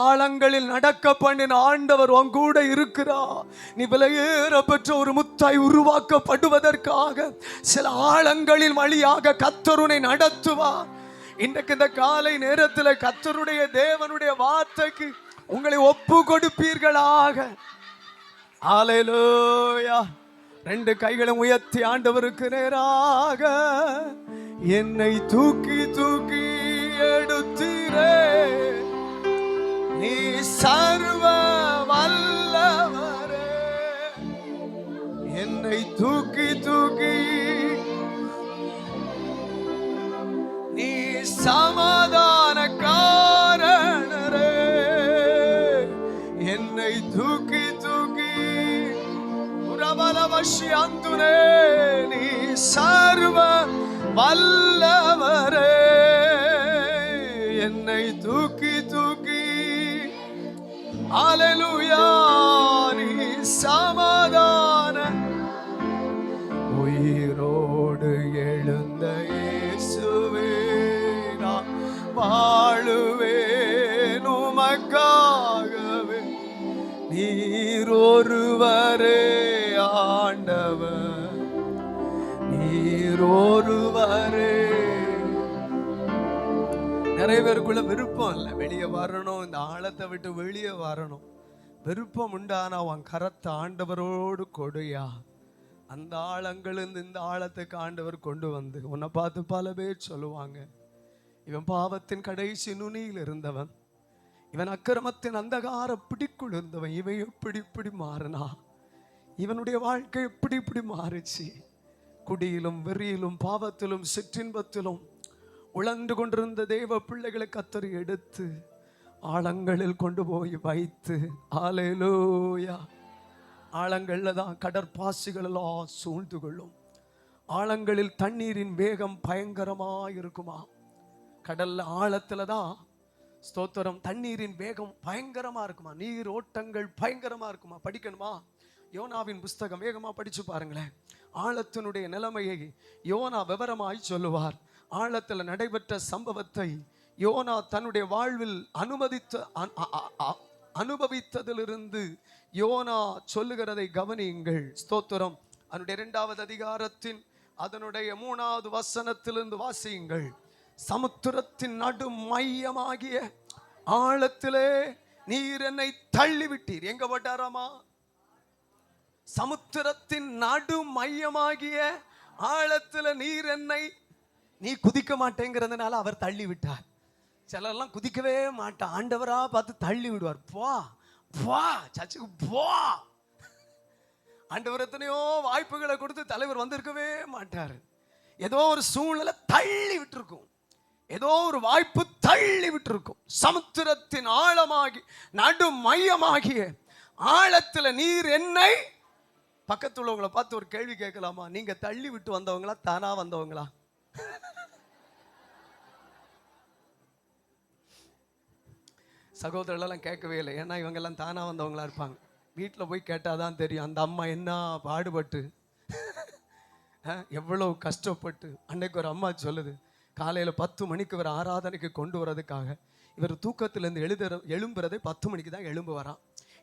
Speaker 1: ஆழங்களில் நடக்க பண்ணின ஆண்டவர் உன் கூட இருக்கிறா. நீ விலையேற பெற்ற ஒரு முத்தாய் உருவாக்கப்படுவதற்காக சில ஆழங்களின் வழியாக கர்த்தர் உன்னை நடத்துவா. இன்றைக்கு இந்த காலை நேரத்தில் கர்த்தருடைய தேவனுடைய வார்த்தைக்கு உங்களை ஒப்பு கொடுப்பீர்களாக. ஹல்லேலூயா. 2 கைகளும் உயர்த்தி ஆண்டவருக்கு நேராக என்னை தூக்கி தூக்கி எடுத்தீரே, நீ சர்வ வல்லவரே. என்னை தூக்கி தூக்கி நீ சமாதான காரணரே. என்னை தூக்கி தூக்கி உரபலவஷ்யந்துரே, நீ சர்வ வல்லவரே. என்னை தூக்கி தூக்கி ஹல்லேலூயா நீ சமாதான. உயிரோடு எழுந்த இயேசுவே நான் வாழுவேன் உமக்காகவே. நீர் ஒருவரே ஆண்டவர், நீர் ஒருவரே. நிறைய பேருக்குள்ள விருப்பம் இல்லை வெளியே வரணும், இந்த ஆழத்தை விட்டு வெளியே வரணும். விருப்பம் உண்டானா உன் கரத்தை ஆண்டவரோடு கொடுயா. அந்த ஆழங்களிலிருந்து இந்த ஆழத்துக்கு ஆண்டவர் கொண்டு வந்து உன்னை பார்த்து பல பேர் சொல்லுவாங்க, இவன் பாவத்தின் கடைசி நுனியில் இருந்தவன், இவன் அக்கிரமத்தின் அந்தகார பிடிக்குள் இருந்தவன், இவன் எப்படி இப்படி மாறினா, இவனுடைய வாழ்க்கை எப்படி இப்படி மாறிச்சு. குடியிலும் வெறியிலும் பாவத்திலும் சிற்றின்பத்திலும் உழந்து கொண்டிருந்த தேவ பிள்ளைகளை கர்த்தர் எடுத்து ஆழங்களில் கொண்டு போய் வைத்து. ஹல்லேலூயா. ஆழங்கள்ல தான் கடற்பாசிகள் எல்லாம் சூழ்ந்து கொள்ளும். ஆழங்களில் தண்ணீரின் வேகம் பயங்கரமா இருக்குமா. கடல்ல ஆழத்துல தான் ஸ்தோத்திரம் தண்ணீரின் வேகம் பயங்கரமா இருக்குமா. நீர் ஓட்டங்கள் பயங்கரமா இருக்குமா. படிக்கணுமா? யோனாவின் புஸ்தகம் வேகமா படிச்சு பாருங்களேன். ஆழத்தினுடைய நிலைமையை யோனா விவரமாய் சொல்லுவார். ஆழத்துல நடைபெற்ற சம்பவத்தை யோனா தன்னுடைய வாழ்வில் அனுபவித்ததிலிருந்து யோனா சொல்லுகிறதை கவனியுங்கள். ஸ்தோத்திரம். அதனுடைய 2வது அதிகாரத்தின் அதனுடைய 3வது வசனத்திலிருந்து வாசியுங்கள். சமுத்திரத்தின் நடு மையமாகிய ஆழத்திலே நீர் என்னை தள்ளிவிட்டீர். எங்க போட்டாராமா? சமுத்திரத்தின் நடு மையமாகிய ஆழத்துல நீர் என்னை, நீ குதிக்க மாட்டேங்கிறதுனால அவர் தள்ளி விட்டார். சிலர்லாம் குதிக்கவே மாட்டான், ஆண்டவரா பார்த்து தள்ளி விடுவார். போ போ சர்ச்சுக்கு போ. ஆண்டவர் எத்தனையோ வாய்ப்புகளை கொடுத்து தலைவர் வந்திருக்கவே மாட்டார். ஏதோ ஒரு சூழ்நிலை தள்ளி விட்டுருக்கும், ஏதோ ஒரு வாய்ப்பு தள்ளி விட்டுருக்கும். சமுத்திரத்தின் ஆழமாகி நடு மையமாகிய ஆழத்துல நீர் என்னை, பக்கத்துல உள்ளவங்களை பார்த்து ஒரு கேள்வி கேட்கலாமா? நீங்க தள்ளி விட்டு வந்தவங்களா தானா வந்தவங்களா? சகோதரர்களெல்லாம் கேட்கவே இல்லை, ஏன்னா இவங்கெல்லாம் தானா வந்தவங்களா இருப்பாங்க. வீட்டில் போய் கேட்டாதான் தெரியும் அந்த அம்மா என்ன பாடுபட்டு எவ்வளவு கஷ்டப்பட்டு. அன்னைக்கு ஒரு அம்மா சொல்லுது, காலையில் 10 மணிக்கு இவர் ஆராதனைக்கு கொண்டு வரதுக்காக இவர் தூக்கத்திலேருந்து எழும்புறதே 10 மணிக்கு தான் எழும்பு வரான்.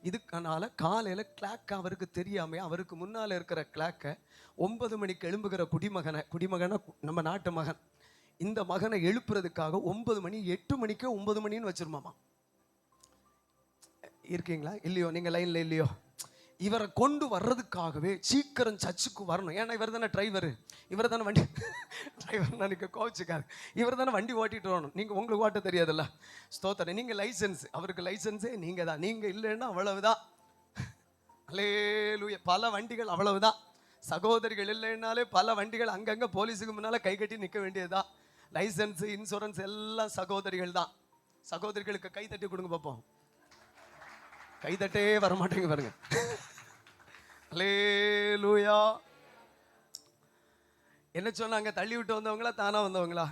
Speaker 1: இதுக்கனால காலையில் கிளாக் அவருக்கு தெரியாம அவருக்கு முன்னால் இருக்கிற கிளாக்கை 9 மணிக்கு எழும்புகிற குடிமகனை நம்ம நாட்டு மகன், இந்த மகனை எழுப்புறதுக்காக 9 மணி 8 மணிக்கோ 9 மணின்னு வச்சிருமாமா. இருக்கீங்களா இல்லையோ? நீங்க லைன்ல இல்லையோ? இவரை கொண்டு வர்றதுக்காகவே சீக்கிரம் சர்ச்சுக்கு வரணும். ஏன்னா இவர் தானே டிரைவர், இவர் தானே வண்டி டிரைவர், நினைக்க கோவிச்சுக்காரு, இவர் தானே வண்டி ஓட்டிட்டு வரணும். நீங்க உங்களுக்கு ஓட்ட தெரியாதுல்ல, ஸ்தோத்திரம். நீங்க லைசன்ஸ், அவருக்கு லைசன்ஸே நீங்க தான். நீங்க இல்லைன்னா அவ்வளவுதான். அல்லேலூயா. பல வண்டிகள் அவ்வளவுதான். சகோதரிகள் இல்லைன்னாலே பல வண்டிகள் அங்கங்க போலீஸுக்கு முன்னால கை கட்டி நிற்க வேண்டியதுதான். லைசன்ஸ், இன்சூரன்ஸ் எல்லாம் சகோதரிகள் தான். சகோதரிகளுக்கு கை தட்டி கொடுங்க பார்ப்போம். கைதட்டே வரமாட்டேங்க பாருங்க. அல்லேலூயா. என்ன சொன்னாங்க? தள்ளி விட்டு வந்தவங்களா தானா வந்தவங்களா?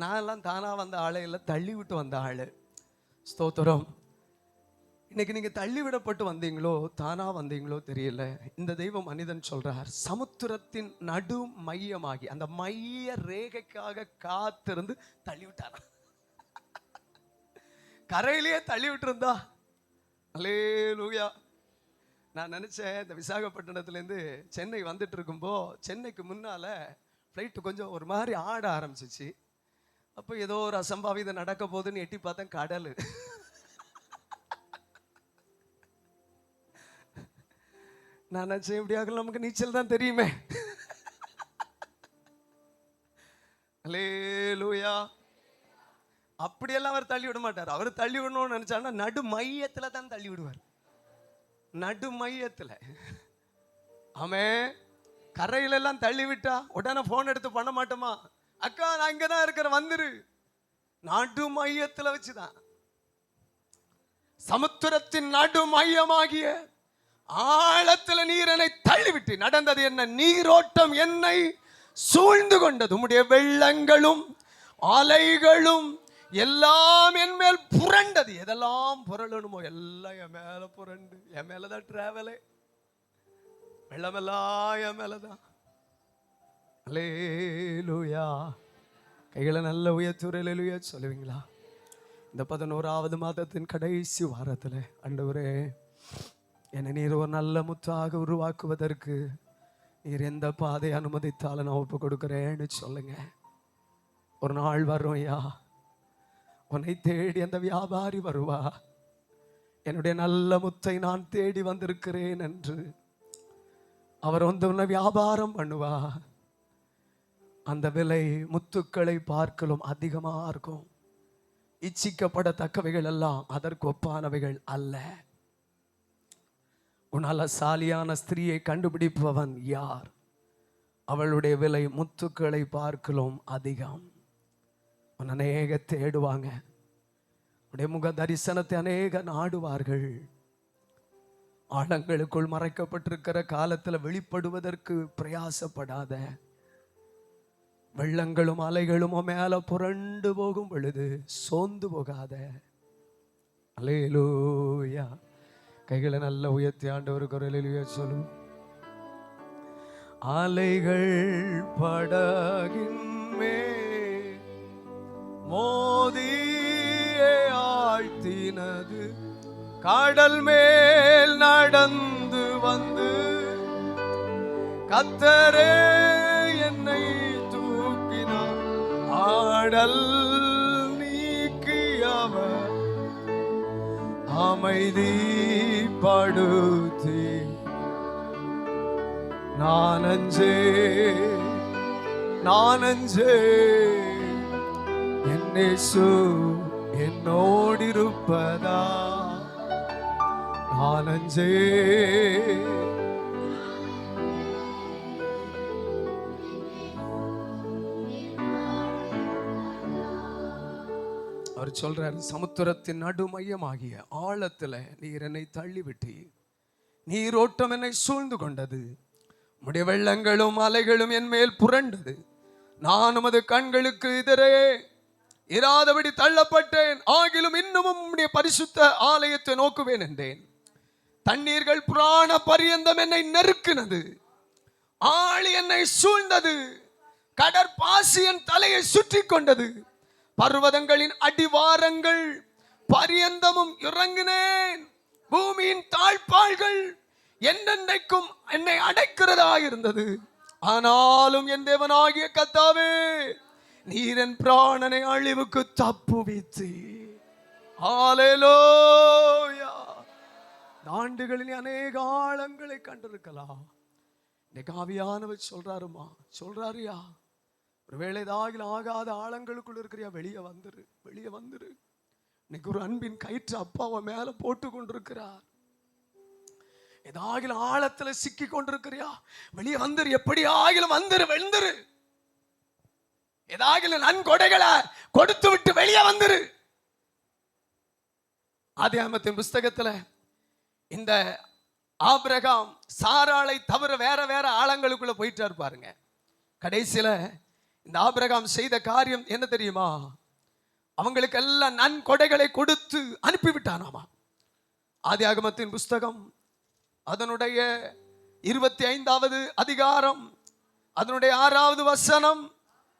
Speaker 1: நான் எல்லாம் தானா வந்த ஆளே இல்லை, தள்ளி விட்டு வந்த ஆளு. ஸ்தோத்திரம். இன்னைக்கு நீங்க தள்ளி விடப்பட்டு வந்தீங்களோ தானா வந்தீங்களோ தெரியல. இந்த தெய்வ மனிதன் சொல்றார், சமுத்திரத்தின் நடு மையமாகி அந்த மைய ரேகைக்காக காத்திருந்து தள்ளி விட்டாரா. கரையிலேயே தள்ளி விட்டு இருந்தா. அல்லேலூயா. நான் நினச்சேன், இந்த விசாகப்பட்டினத்துலேருந்து சென்னை வந்துட்டு இருக்கும்போ சென்னைக்கு முன்னால் ஃப்ளைட்டு கொஞ்சம் ஒரு மாதிரி ஆட ஆரம்பிச்சிச்சு. அப்போ ஏதோ ஒரு அசம்பாவிதம் நடக்க போகுதுன்னு எட்டி பார்த்தேன், கடல். நான் நினச்சேன், எப்படியாக நமக்கு நீச்சல் தான் தெரியுமே. அல்லேலூயா. அப்படியெல்லாம் அவர் தள்ளி விட மாட்டார். அவர் தள்ளி விடணும்னு நினைச்சாருன்னா நடு மையத்துல தான் தள்ளி விடுவார். நடு மையத்துல. ஆமே. கரையில எல்லாம் தள்ளி விட்டா உடனே போன் எடுத்து பண்ண மாட்டோமா? அக்கா நான் இங்கதான் இருக்கிறேன் வந்துரு. நடு மையத்துல வச்சுதான். சமுத்திரத்தின் நடு மையமாகிய ஆழத்துல நீரனை தள்ளிவிட்டு நடந்தது என்ன? நீரோட்டம் என்னை சூழ்ந்து கொண்டது. உம்முடைய வெள்ளங்களும் அலைகளும் எல்லாம் என் மேல் புரண்டது. எதெல்லாம் புரளணுமோ எல்லாம் என் மேல புரண்டு, என் மேலதான் டிராவலே. வெள்ளமெல்லாம் என் மேலதான். அல்லேலூயா. கைகளை நல்ல உயர்த்துறையிலுயா சொல்லுவீங்களா? இந்த 11வது மாதத்தின் கடைசி வாரத்துல, ஆண்டவரே என்னை நீர் ஒரு நல்ல முத்தாக உருவாக்குவதற்கு நீர் எந்த பாதை அனுமதித்தாலும் நான் ஒப்பு கொடுக்கிறேன்னு சொல்லுங்க. ஒரு நாள் வரும் ஐயா, உன்னை தேடி அந்த வியாபாரி வருவா, என்னுடைய நல்ல முத்தை நான் தேடி வந்திருக்கிறேன் என்று அவர் வந்து உன்னை வியாபாரம் பண்ணுவா. அந்த விலை முத்துக்களை பார்க்கலும் அதிகமா இருக்கும். இச்சிக்கப்படத்தக்கவைகள் எல்லாம் அதற்கு ஒப்பானவைகள் அல்ல. உன்னால சாலியான ஸ்திரீயை கண்டுபிடிப்பவன் யார்? அவளுடைய விலை முத்துக்களை பார்க்கலும் அதிகம். அநேக தேடுவாங்க, உடைய முக தரிசனத்தை அநேக நாடுவார்கள். ஆழங்களுக்குள் மறைக்கப்பட்டிருக்கிற காலத்துல வெளிப்படுவதற்கு பிரயாசப்படாத. வெள்ளங்களும் அலைகளும் மேல புரண்டு போகும் பொழுது சோர்ந்து போகாத. அல்லேலூயா. கைகளை நல்ல உயர்த்தி ஆண்டவருக்கு ஒரு அல்லேலூயா சொல்லு. அலைகள் படகின் மேல் மோதியே ஆழ்த்தினது, கடல் மேல் நடந்து வந்து கர்த்தரே என்னை தூக்கினார். ஆடல் நீக்கியவர் அமைதி படுத்தி, நான் அஞ்சே என் இயேசு என்னோடிருப்பதா, நான் அஞ்சே. அவர் சொல்றாரு, சமுத்திரத்தின் நடுமையமாகிய ஆழத்துல நீர் என்னை தள்ளிவிட்டு, நீரோட்டம் என்னை சூழ்ந்து கொண்டது, உம்முடைய வெள்ளங்களும் அலைகளும் என் மேல் புரண்டது, நான் உமது கண்களுக்கு எதிரே இராதபடி தள்ளப்பட்டேன், ஆகிலும் இன்னமும் உம்முடைய பரிசுத்த ஆலயத்தை நோக்குவேன் என்றேன். தண்ணீர்கள் புராண பரியந்தம் என்னை நெருக்கினது, ஆழி என்னை சூழ்ந்தது, கடற்பாசி என் தலையை சுற்றி கொண்டது, பர்வதங்களின் அடிவாரங்கள் பரியந்தமும் இறங்கினேன், பூமியின் தாழ்பாள்கள் என்னென்றைக்கும் என்னை அடைக்கிறதா இருந்தது. ஆனாலும் என் தேவனாகிய கர்த்தாவே, நீர் என் பிராணனை அழிவுக்கு தப்புவித்து. ஹல்லேலூயா. ஆண்டுகளில் அநேக ஆழங்களை கண்டிருக்கலாம். இன்னைக்கு ஆவியானவர் சொல்றாருயா, ஒருவேளை தாகில் ஆகாத ஆழங்களுக்குள் இருக்கிறியா, வெளியே வந்துரு, வெளியே வந்துரு. இன்னைக்கு ஒரு அன்பின் கயிற்று அப்பாவை மேல போட்டு கொண்டிருக்கிறார். ஏதாகிலும் ஆழத்துல சிக்கி கொண்டிருக்கிறியா, வெளியே வந்துரு, எப்படி ஆகிலும் வந்துரு, வெந்துரு. ஏதாகிலும் நன்கொடைகளை கொடுத்து விட்டு வெளியே வந்துரு. ஆதியாகமத்தின் புஸ்தகத்துல இந்த ஆபிரகாம் சாராளை தவிர வேற வேற ஆழங்களுக்குள்ள போயிட்டாரு பாருங்க. கடைசியில இந்த ஆபிரகாம் செய்த காரியம் என்ன தெரியுமா? அவங்களுக்கு எல்லாம் நன்கொடைகளை கொடுத்து அனுப்பிவிட்டானாமா. ஆதியாகமத்தின் புஸ்தகம் அதனுடைய 25வது அதிகாரம் அதனுடைய 6வது வசனம்,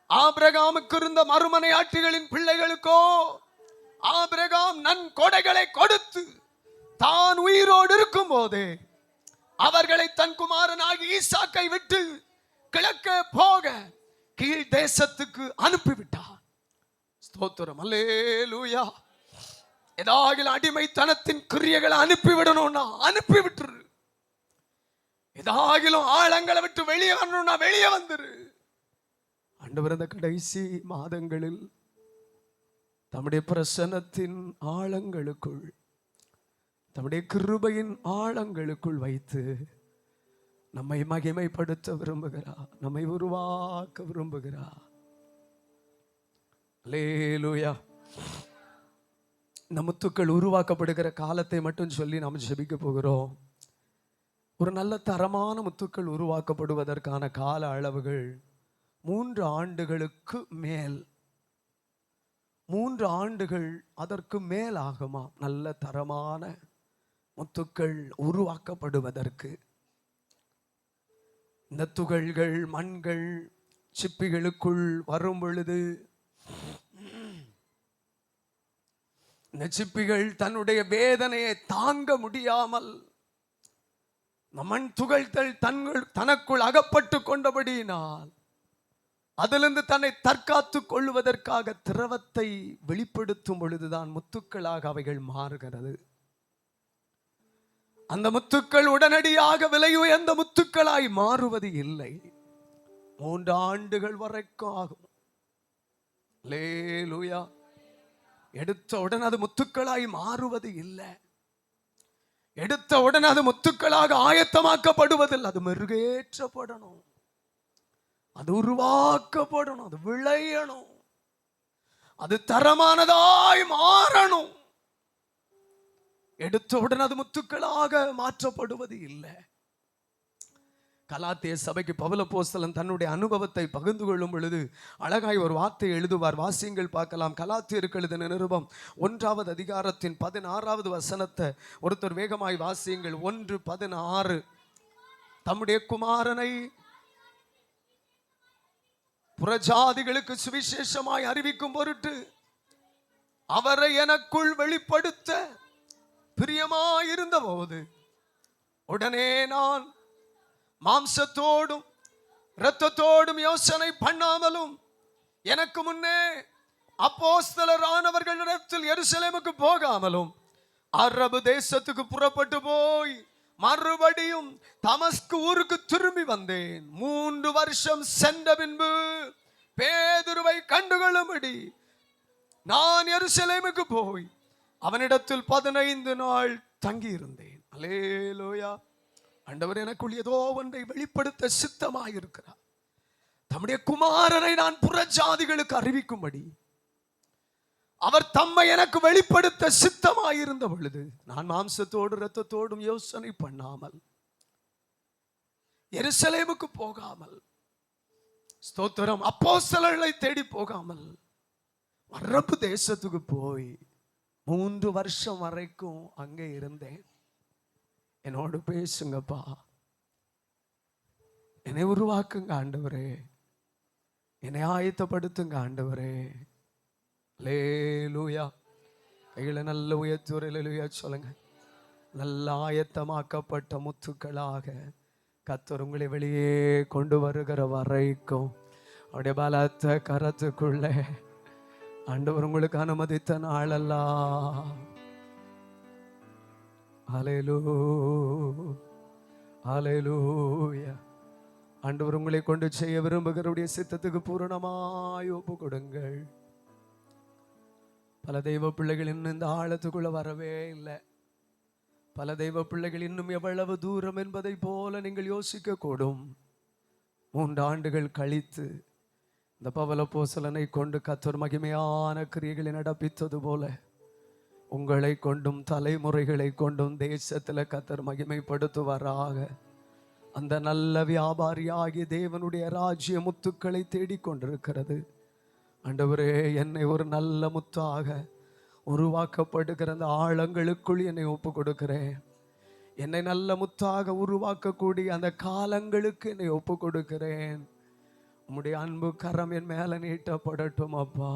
Speaker 1: ஆபிரகாமுக்கு இருந்த மறுமனையாட்டிகளின் பிள்ளைகளுக்கோ ஆபிரகாம் நன்கொடைகளை கொடுத்து தான் உயிரோடு இருக்கும் போதே அவர்களை தன் குமாரனாகி ஈசாக்கை விட்டு கிழக்கே போக கீழ் தேசத்துக்கு அனுப்பிவிட்டார். ஸ்தோத்திரம், அல்லேலூயா. ஏதாகிலும் அடிமைத்தனத்தின் கிரியைகளை அனுப்பிவிடணும்னா அனுப்பிவிட்டுரு. ஏதாகிலும் ஆழங்களை விட்டு வெளியே வரணும்னா வெளியே வந்துரு. ஆண்டவர் இந்த கடைசி மாதங்களில் தம்முடைய பிரசன்னத்தின் ஆழங்களுக்குள், தம்முடைய கிருபையின் ஆழங்களுக்குள் வைத்து நம்மை மகிமைப்படுத்த விரும்புகிறார், நம்மை உருவாக்க விரும்புகிறார். அல்லேலூயா. இந்த முத்துக்கள் உருவாக்கப்படுகிற காலத்தை மட்டும் சொல்லி நாம் ஜெபிக்க போகிறோம். ஒரு நல்ல தரமான முத்துக்கள் உருவாக்கப்படுவதற்கான கால அளவுகள் 3 ஆண்டுகளுக்கு மேல், 3 ஆண்டுகள் அதற்கு மேல் ஆகுமா நல்ல தரமான முத்துக்கள் உருவாக்கப்படுவதற்கு. இந்த துகள்கள் மண்கள் சிப்பிகளுக்குள் வரும் பொழுது இந்த சிப்பிகள் தன்னுடைய வேதனையை தாங்க முடியாமல் மண் துகள்கள் தனக்குள் அகப்பட்டு கொண்டபடியினால் அதிலிருந்து தன்னை தற்காத்துக் கொள்வதற்காக திரவத்தை வெளிப்படுத்தும் பொழுதுதான் முத்துக்களாக அவைகள் மாறுகிறது. அந்த முத்துக்கள் உடனடியாக விலை உயர்ந்த முத்துக்களாய் மாறுவது இல்லை, 3 ஆண்டுகள் வரைக்கும் ஆகும். அல்லேலூயா. எடுத்த உடனே அது முத்துக்களாய் மாறுவது இல்லை, எடுத்த உடனே அது முத்துக்களாக ஆயத்தமாக்கப்படுவதில்லை. அது மெருகேற்றப்படணும், அது உருவாக்கப்படணும், அது விளையணும், அது தரமானதாய் மாறணும். எடுத்த உடனே அது முத்துக்களாக மாற்றப்படுவது இல்லை. கலாத்திய சபைக்கு பவுல் அப்போஸ்தலன் தன்னுடைய அனுபவத்தை பகிர்ந்து கொள்ளும் பொழுது அழகாய் ஒரு வார்த்தை எழுதுவார். வாசியங்கள் பார்க்கலாம். கலாத்தியருக்கு எழுதின நிருபம் 1வது அதிகாரத்தின் 16வது வசனத்தை ஒருத்தர் வேகமாய் வாசியுங்கள். 1:16. தம்முடைய குமாரனை புறஜாதிகளுக்கு சுவிசேஷமாய் அறிவிக்கும் பொருட்டு அவரை எனக்குள் வெளிப்படுத்த பிரியமாயிருந்த போது உடனே நான் மாம்சத்தோடும் இரத்தத்தோடும் யோசனை பண்ணாமலும் எனக்கு முன்னே அப்போஸ்தலரானவர்களிடத்தில் எருசலேமுக்கு போகாமலும் அரபு தேசத்துக்கு புறப்பட்டு போய் மறுபடியும் தமஸ்கு ஊருக்கு திரும்பி வந்தேன். 3 வருஷம் சென்ற பின்பு பேதுருவை கண்டுகொள்ளும்படி நான் எருசலேமுக்கு போய் அவனிடத்தில் 15 நாள் தங்கி இருந்தேன். அல்லேலூயா. ஆண்டவர் எனக்குள் ஏதோ ஒன்றை வெளிப்படுத்த சித்தமாயிருக்கிறார். தம்முடைய குமாரனை நான் புறஜாதிகளுக்கு அறிவிக்கும்படி அவர் தம்மை எனக்கு வெளிப்படுத்த சித்தமாயிருந்த பொழுது நான் மாம்சத்தோடு இரத்தத்தோடும் யோசனை பண்ணாமல், எருசலேமுக்கு போகாமல், ஸ்தோத்திரம், அப்போஸ்தலர்களை தேடி போகாமல் அரபு தேசத்துக்கு போய் 3 வருஷம் வரைக்கும் அங்கே இருந்தேன். என்னோடு பேசுங்கப்பா, என்னை உருவாக்குங்க ஆண்டவரே, என்னை ஆயத்தப்படுத்துங்க ஆண்டவரே. அல்லேலூயா. கைகளை நல்ல உயர்த்துற அல்லேலூயா சொல்லுங்க. நல்ல ஆயத்தமாக்கப்பட்ட முத்துக்களாக கர்த்தர் உங்களை வெளியே கொண்டு வருகிற வரைக்கும் அவருடைய பலத்த கரத்துக்குள்ள ஆண்டவர் உங்களுக்கு அனுமதித்த நாளெல்லாம் அல்லேலூயா ஆண்டவர் உங்களை கொண்டு செய்ய விரும்புகிறவருடைய சித்தத்துக்கு பூரணமாய் ஒப்பு கொடுங்கள். பல தெய்வ பிள்ளைகள் இன்னும் இந்த ஆழத்துக்குள்ள வரவே இல்லை. பல தெய்வ பிள்ளைகள் இன்னும் எவ்வளவு தூரம் என்பதை போல நீங்கள் யோசிக்க கூடும். 3 ஆண்டுகள் கழித்து இந்த பவுல் அப்போஸ்தலனை கொண்டு கர்த்தர் மகிமையான கிரியைகளை நடப்பித்தது போல உங்களை கொண்டும் தலைமுறைகளை கொண்டும் தேசத்துல கர்த்தர் மகிமைப்படுத்துவாராக. அந்த நல்ல வியாபாரியாகிய தேவனுடைய ராஜ்ய முத்துக்களை தேடிக்கொண்டிருக்கிறது. ஆண்டவரே, என்னை ஒரு நல்ல முத்தாக உருவாக்கப்படுகிற அந்த ஆழங்களுக்குள் என்னை ஒப்பு கொடுக்கிறேன். என்னை நல்ல முத்தாக உருவாக்கக்கூடிய அந்த காலங்களுக்கு என்னை ஒப்பு கொடுக்கிறேன். உம்முடைய அன்பு கரம் என் மேல நீட்டப்படட்டும் அப்பா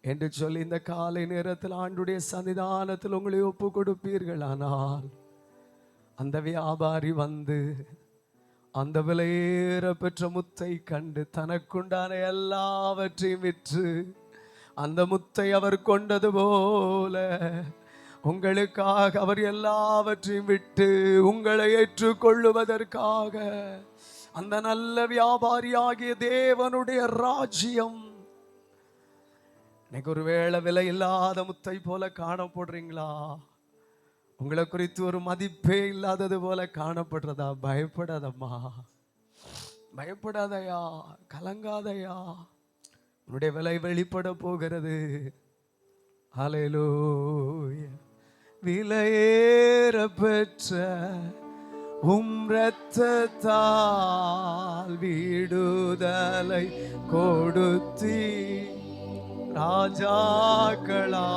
Speaker 1: என்று சொல்லி இந்த காலை நேரத்தில் ஆண்டுடைய சன்னிதானத்தில் உங்களை ஒப்பு கொடுப்பீர்களானால் அந்த வியாபாரி வந்து அந்த விலையேற பெற்ற முத்தை கண்டு தனக்குண்டான எல்லாவற்றையும் விற்று அந்த முத்தை அவர் கொண்டது போல உங்களுக்காக அவர் எல்லாவற்றையும் விட்டு உங்களை ஏற்றுக்கொள்ளுவதற்காக அந்த நல்ல வியாபாரியாகிய தேவனுடைய ராஜ்யம் இன்னைக்கு ஒருவேளை விலை இல்லாத முத்தை போல காணப்படுறீங்களா? உங்களை குறித்து ஒரு மதிப்பே இல்லாதது போல காணப்படுறதா? பயப்படாதம்மா, பயப்படாதயா, கலங்காதயா. உன்னுடைய விலை வெளிப்பட போகிறது. ஹல்லேலூயா. விலையேற பெற்ற இரத்தத்தால் விடுதலை கொடுத்தி ராஜாக்களா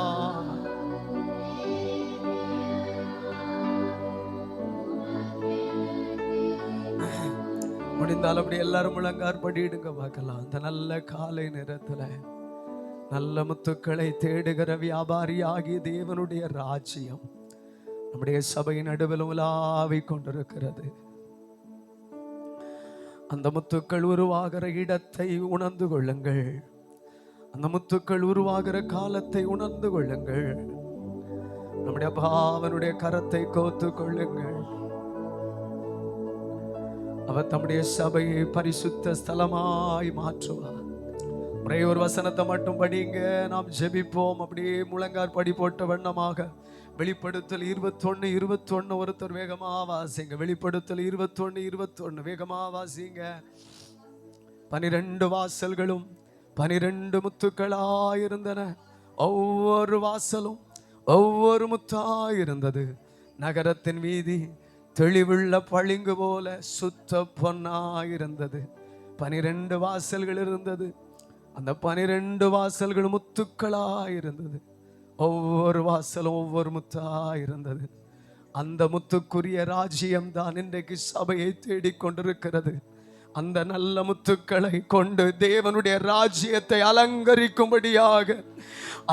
Speaker 1: முடிந்தால் அப்படி எல்லாரும் முழங்கார் படிடுங்க பார்க்கலாம். அந்த நல்ல காலை நேரத்துல நல்ல முத்துக்களை தேடுகிற வியாபாரி ஆகிய தேவனுடைய ராஜ்யம் நம்முடைய சபையின் நடுவில் உலாவி கொண்டிருக்கிறது. அந்த முத்துக்கள் உருவாகிற இடத்தை உணர்ந்து கொள்ளுங்கள். அந்த முத்துக்கள் உருவாகிற காலத்தை உணர்ந்து கொள்ளுங்கள். நம்முடைய பாவனுடைய கரத்தை கோத்து கொள்ளுங்கள். அவர் தம்முடைய சபையை பரிசுத்த ஸ்தலமாய் மாற்றுவார். ஒரே ஒரு வசனத்தை மட்டும் படிங்க, நாம் ஜெபிப்போம். அப்படியே முழங்கார் படி போட்ட வண்ணமாக வெளிப்படுத்தல் 21:21 ஒருத்தர் வேகமா வாசிங்க. வெளிப்படுத்தல் 21:21 வேகமா வாசிங்க. 12 வாசல்களும் 12 முத்துக்களாயிருந்தன. ஒவ்வொரு வாசலும் ஒவ்வொரு முத்தாயிருந்தது. நகரத்தின் வீதி தெளிவுள்ள பளிங்கு போல சுத்த பொன்னாயிருந்தது. 12 வாசல்கள் இருந்தது. அந்த 12 வாசல்கள் முத்துக்களாயிருந்தது. ஒவ்வொரு வாசலும் ஒவ்வொரு முத்தாயிருந்தது. அந்த முத்துக்குரிய ராஜ்யம் தான் இன்றைக்கு சபையை தேடிக்கொண்டிருக்கிறது. அந்த நல்ல முத்துக்களை கொண்டு தேவனுடைய ராஜ்யத்தை அலங்கரிக்கும்படியாக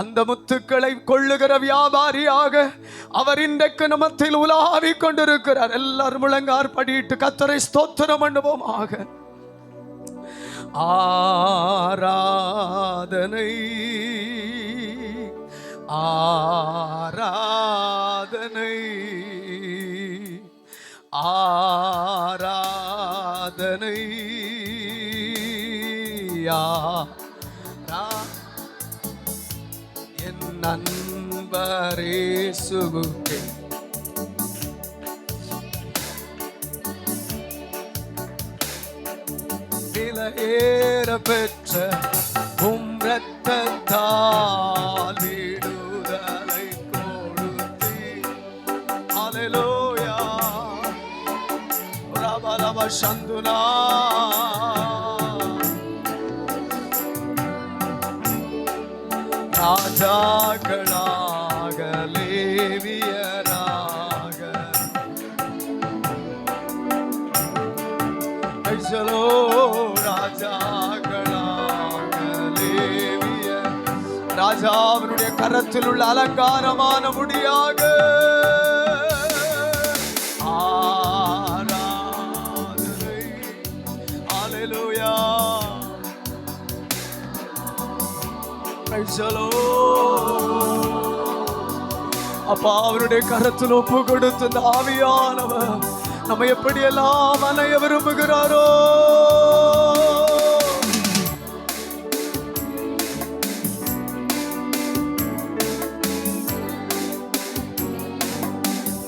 Speaker 1: அந்த முத்துக்களை கொள்ளுகிற வியாபாரியாக அவர் இன்றைக்கு நமத்தில் உலாவி கொண்டிருக்கிறார். எல்லாரும் முழங்கார் படிட்டு கர்த்தரை ஸ்தோத்திரம் பண்ணுவோமாக. ஆராதனை ஆராதனை ஆராதனை என் நண்பரேசுவுக்கே விலையேற பெற்ற இரத்தத்தால் ராஜாக்களாக லேவியராக ஐசலோ ராஜாக்களாக லேவியர் ராஜா அவருடைய கரத்தில் உள்ள அலங்காரமான முடியாக ஆராதனை. ஹல்லேலூயா. அப்பா அவருடைய கரத்தில் ஒப்பு கொடுத்து இந்த ஆவியானவர் நம்ம எப்படியெல்லாம் அலைய விரும்புகிறாரோ.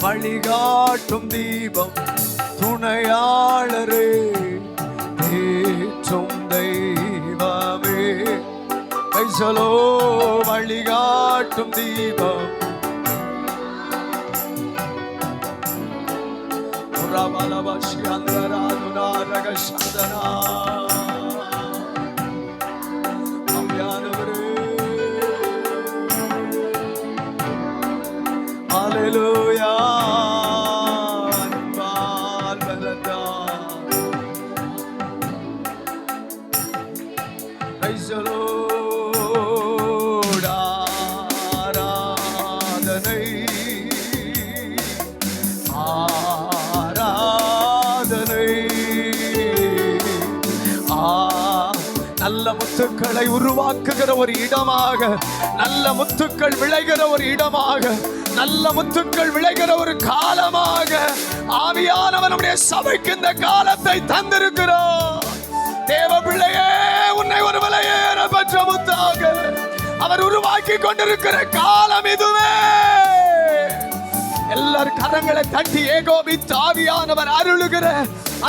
Speaker 1: வழிகாட்டும் தீபம் துணையாளரே தேற்றும் தெய்வமே ஐசலோ வழிகாட்டும் தீபம் புறபலவசி அந்தராதுனாரக சந்தனா அம்யானவரே. ஹல்லேலூயா. அன்பால் பலதா ஐசலோ நல்ல முத்துக்களை உருவாக்குகிற ஒரு இடமாக, நல்ல முத்துக்கள் விளைகிற ஒரு இடமாக, நல்ல முத்துக்கள் விளைகிற ஒரு காலமாக ஆவியானவர் நம்முடைய சபைக்கு இந்த காலத்தை தந்திருக்கிறார். தேவ பிள்ளையே, உன்னை ஒரு விலையேற பெற்ற முத்தாக அவர் உருவாக்கி கொண்டிருக்கிற காலம் இதுவே. எல்லார் கரங்களை தட்டி ஏகோபித்து ஆவியானவர் அருளுகிற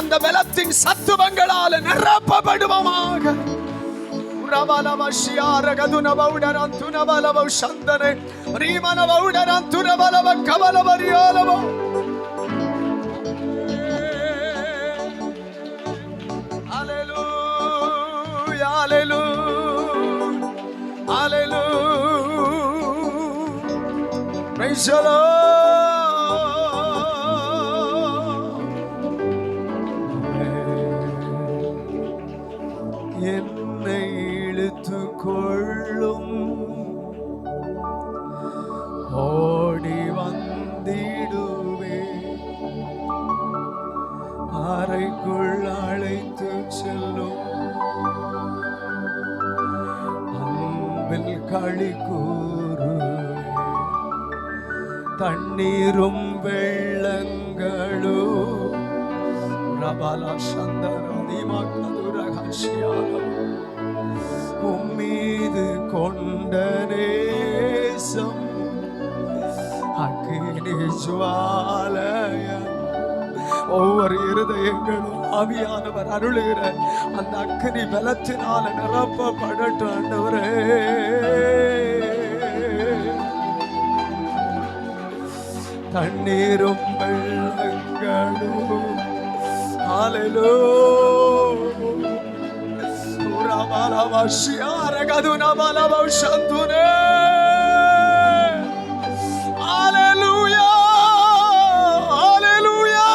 Speaker 1: அந்த பலத்தின் சத்துவங்களால் நிரப்பப்படுவோமாக. Praise the Lord. என்னை இழுத்து கொள்ளும், ஓடி வந்திடுவே, அறைக்குள் அழைத்து செல்லும், அன்பில் களி கூறு, தண்ணீரும் வெள்ளங்களும் உம்மீது கொண்ட நேசம் அக்கினி ஜுவாலய. ஒவ்வொரு இருதயங்களும் ஆவியானவர் அருளுகிற அந்த அக்கினி பலத்தினால நிரப்பப்படட்டும் ஆண்டவரே. தண்ணீரும் வெள்ளங்களும் ஹல்லேலூயா. சுரபலவஷியார கதுனபலவஷந்துனே. ஹல்லேலூயா, ஹல்லேலூயா.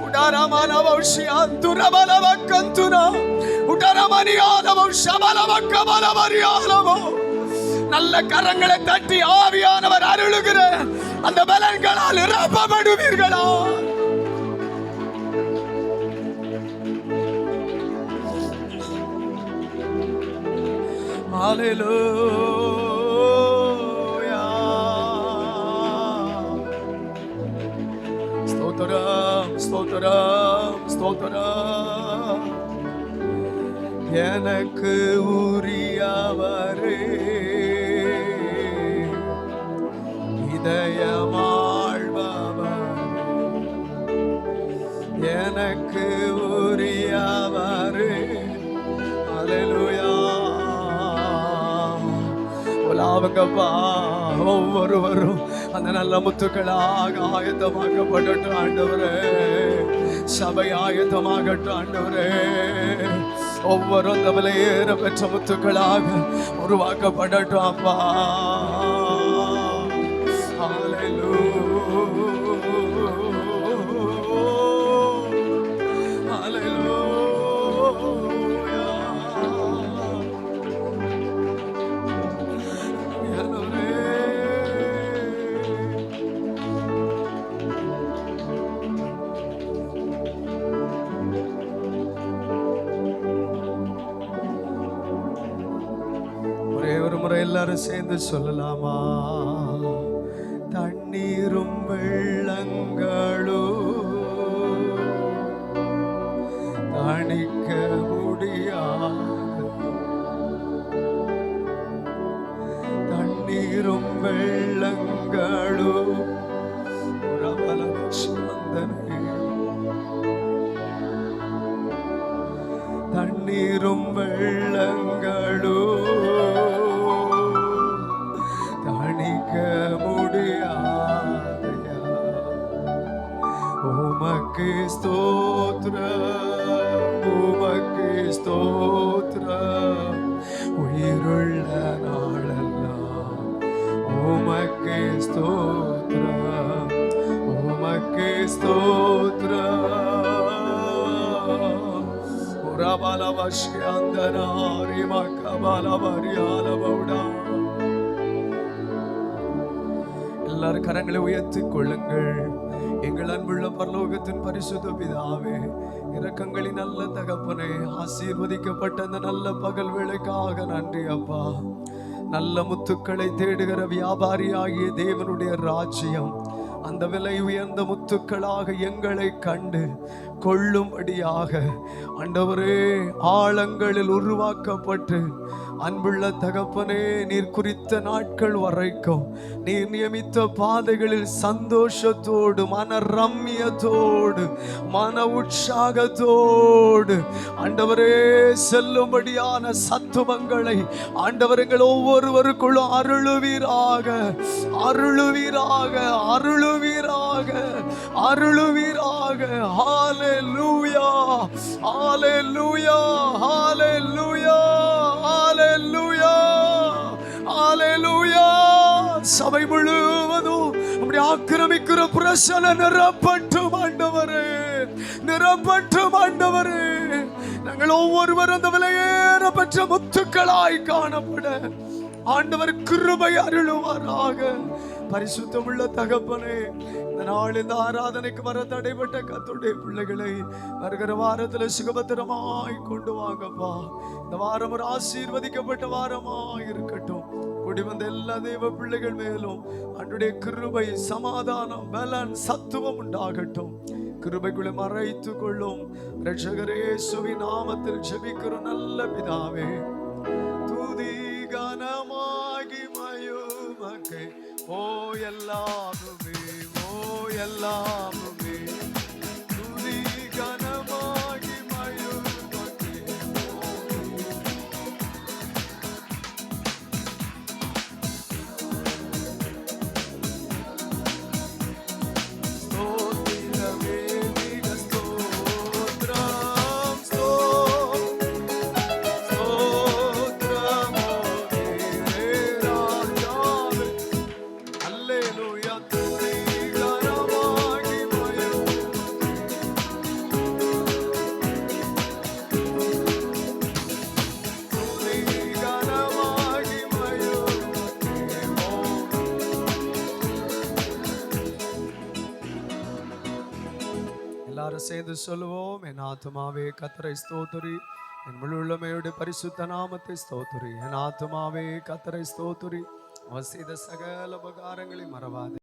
Speaker 1: உடரமனவஷியந்துரபலவக்கந்துனா உடரமனியானவஷபலவக்கபலவரியாலமோ. நல்ல கரங்களை தட்டி ஆவியானவர் அருளுகிற அந்த பலன்களால் நிரப்பப்படுவீர்களா. ஹல்லேலூயா. ஸ்தோத்திரம், ஸ்தோத்திரம், ஸ்தோத்திரம். எனக்கு உரியவரே, இதயமாழ்பவர், எனக்கு உரியவரே. ஹல்லேலூயா. உலாவுங்கப்பா, ஒவ்வொருவரும் அந்த நல்ல முத்துக்களாக ஆயத்தமாக்கப்படட்டும் ஆண்டவரே. சபை ஆயத்தமாகட்டும் ஆண்டவரே. ஒவ்வொரு அந்த விலையேற பெற்ற முத்துக்களாக உருவாக்கப்படட்டும் அப்பா. ஒரு முறை எல்லாரும் சேர்ந்து சொல்லலாமா? தண்ணீரும் வெள்ளங்களும் தணிக்க முடியாது, தண்ணீரும் வெள்ளங்களும் தண்ணீரும் வெள்ளங்களும் உமக்கு ஸ்தோத்திரம், உமக்கு ஸ்தோத்திரம், உயிருள்ள நாளெல்லாம் உமக்கு ஸ்தோத்திரம், உமக்கு ஸ்தோத்திரம். உரபலவஷ்யந்தனாரி மக்கபலவரியாலவௌடா. எல்லாரும் கரங்களை உயர்த்திக் கொள்ளுங்கள். எங்கள் அன்புள்ள பரலோகத்தின் பரிசுத்த பிதாவே, இரக்கங்களின் நல்ல தகப்பனே, ஆசீர்வதிக்கப்பட்ட அந்த நல்ல பகல் வேளைக்காக நன்றி அப்பா. நல்ல முத்துக்களை தேடுகிற வியாபாரியாகிய தேவனுடைய ராஜ்யம் அந்த விலை உயர்ந்த முத்துக்களாக எங்களை கண்டு கொள்ளும்படியாக ஆண்டவரே ஆழங்களில் உருவாக்கப்பட்டு, அன்புள்ள தகப்பனே, நீர் குறித்த நாட்கள் வரைக்கும் நீர் நியமித்த பாதைகளில் சந்தோஷத்தோடு, மன ரம்யத்தோடு, மன உற்சாகத்தோடு ஆண்டவரே செல்லும்படியான சத்துவங்களை ஆண்டவர்கள் ஒவ்வொருவருக்குள்ளும் அருளுவீராக, அருளுவீராக, அருளுவீராக, அருளுவீராக. ஹalleluya, ஹalleluya, ஹalleluya, ஹalleluya, ஹalleluya. சபை முழுவதும் அப்படி ஆக்கிரமிக்கிற பிரசன்ன நிரப்பட்டும் ஆண்டவரே, நிரப்பட்டும் ஆண்டவரே. நாங்கள் ஒவ்வொருவரும் அந்த விலையேற பெற்ற முத்துக்களாய் காணப்பட ஆண்டவர் கிருபை அருளுவாராக. பரிசுத்தமுள்ள தகப்பனே, இந்த நாள் இந்த ஆராதனைக்கு வர தடைப்பட்ட கர்த்தருடைய பிள்ளைகளை வருகிற வாரத்துல சுகபத்திரமாய் கொண்டு வாங்கப்பா. இந்த வாரம் ஒரு ஆசீர்வதிக்கப்பட்ட வாரமாய் இருக்கட்டும். கூடி வந்த எல்லா தேவ பிள்ளைகள் மேலும் அன்றைய கிருபை, சமாதானம், பலன், சத்துவம் உண்டாகட்டும். கிருபைக்குள்ளே மறைத்து கொள்ளும் இரட்சகர் இயேசுவின் நாமத்தில் ஜெபிக்கிறோம் நல்ல பிதாவே. துதி கனமாகி மயுமகே ஓ எல்லாமுமே, ஓ எல்லாமுமே. துதி கனமாகி மயுமகே ஸ்தோத்திரமே, மிக ஸ்தோத்திரம், ஸ்தோத்திரமோ நீரே ராஜாவே. அல்லேலூயா. துதி கனமாகி துதி கனமாகி மயுமகே ஓ. எல்லாரும் சேர்ந்து சொல்லுவோம். என் ஆத்துமாவே கர்த்தரை ஸ்தோத்திரி, என் முழு உள்ளமையோட பரிசுத்த நாமத்தை ஸ்தோத்திரி. என் ஆத்துமாவே கர்த்தரை ஸ்தோத்திரி, அவர் செய்த சகல உபகாரங்களை மறவாதே.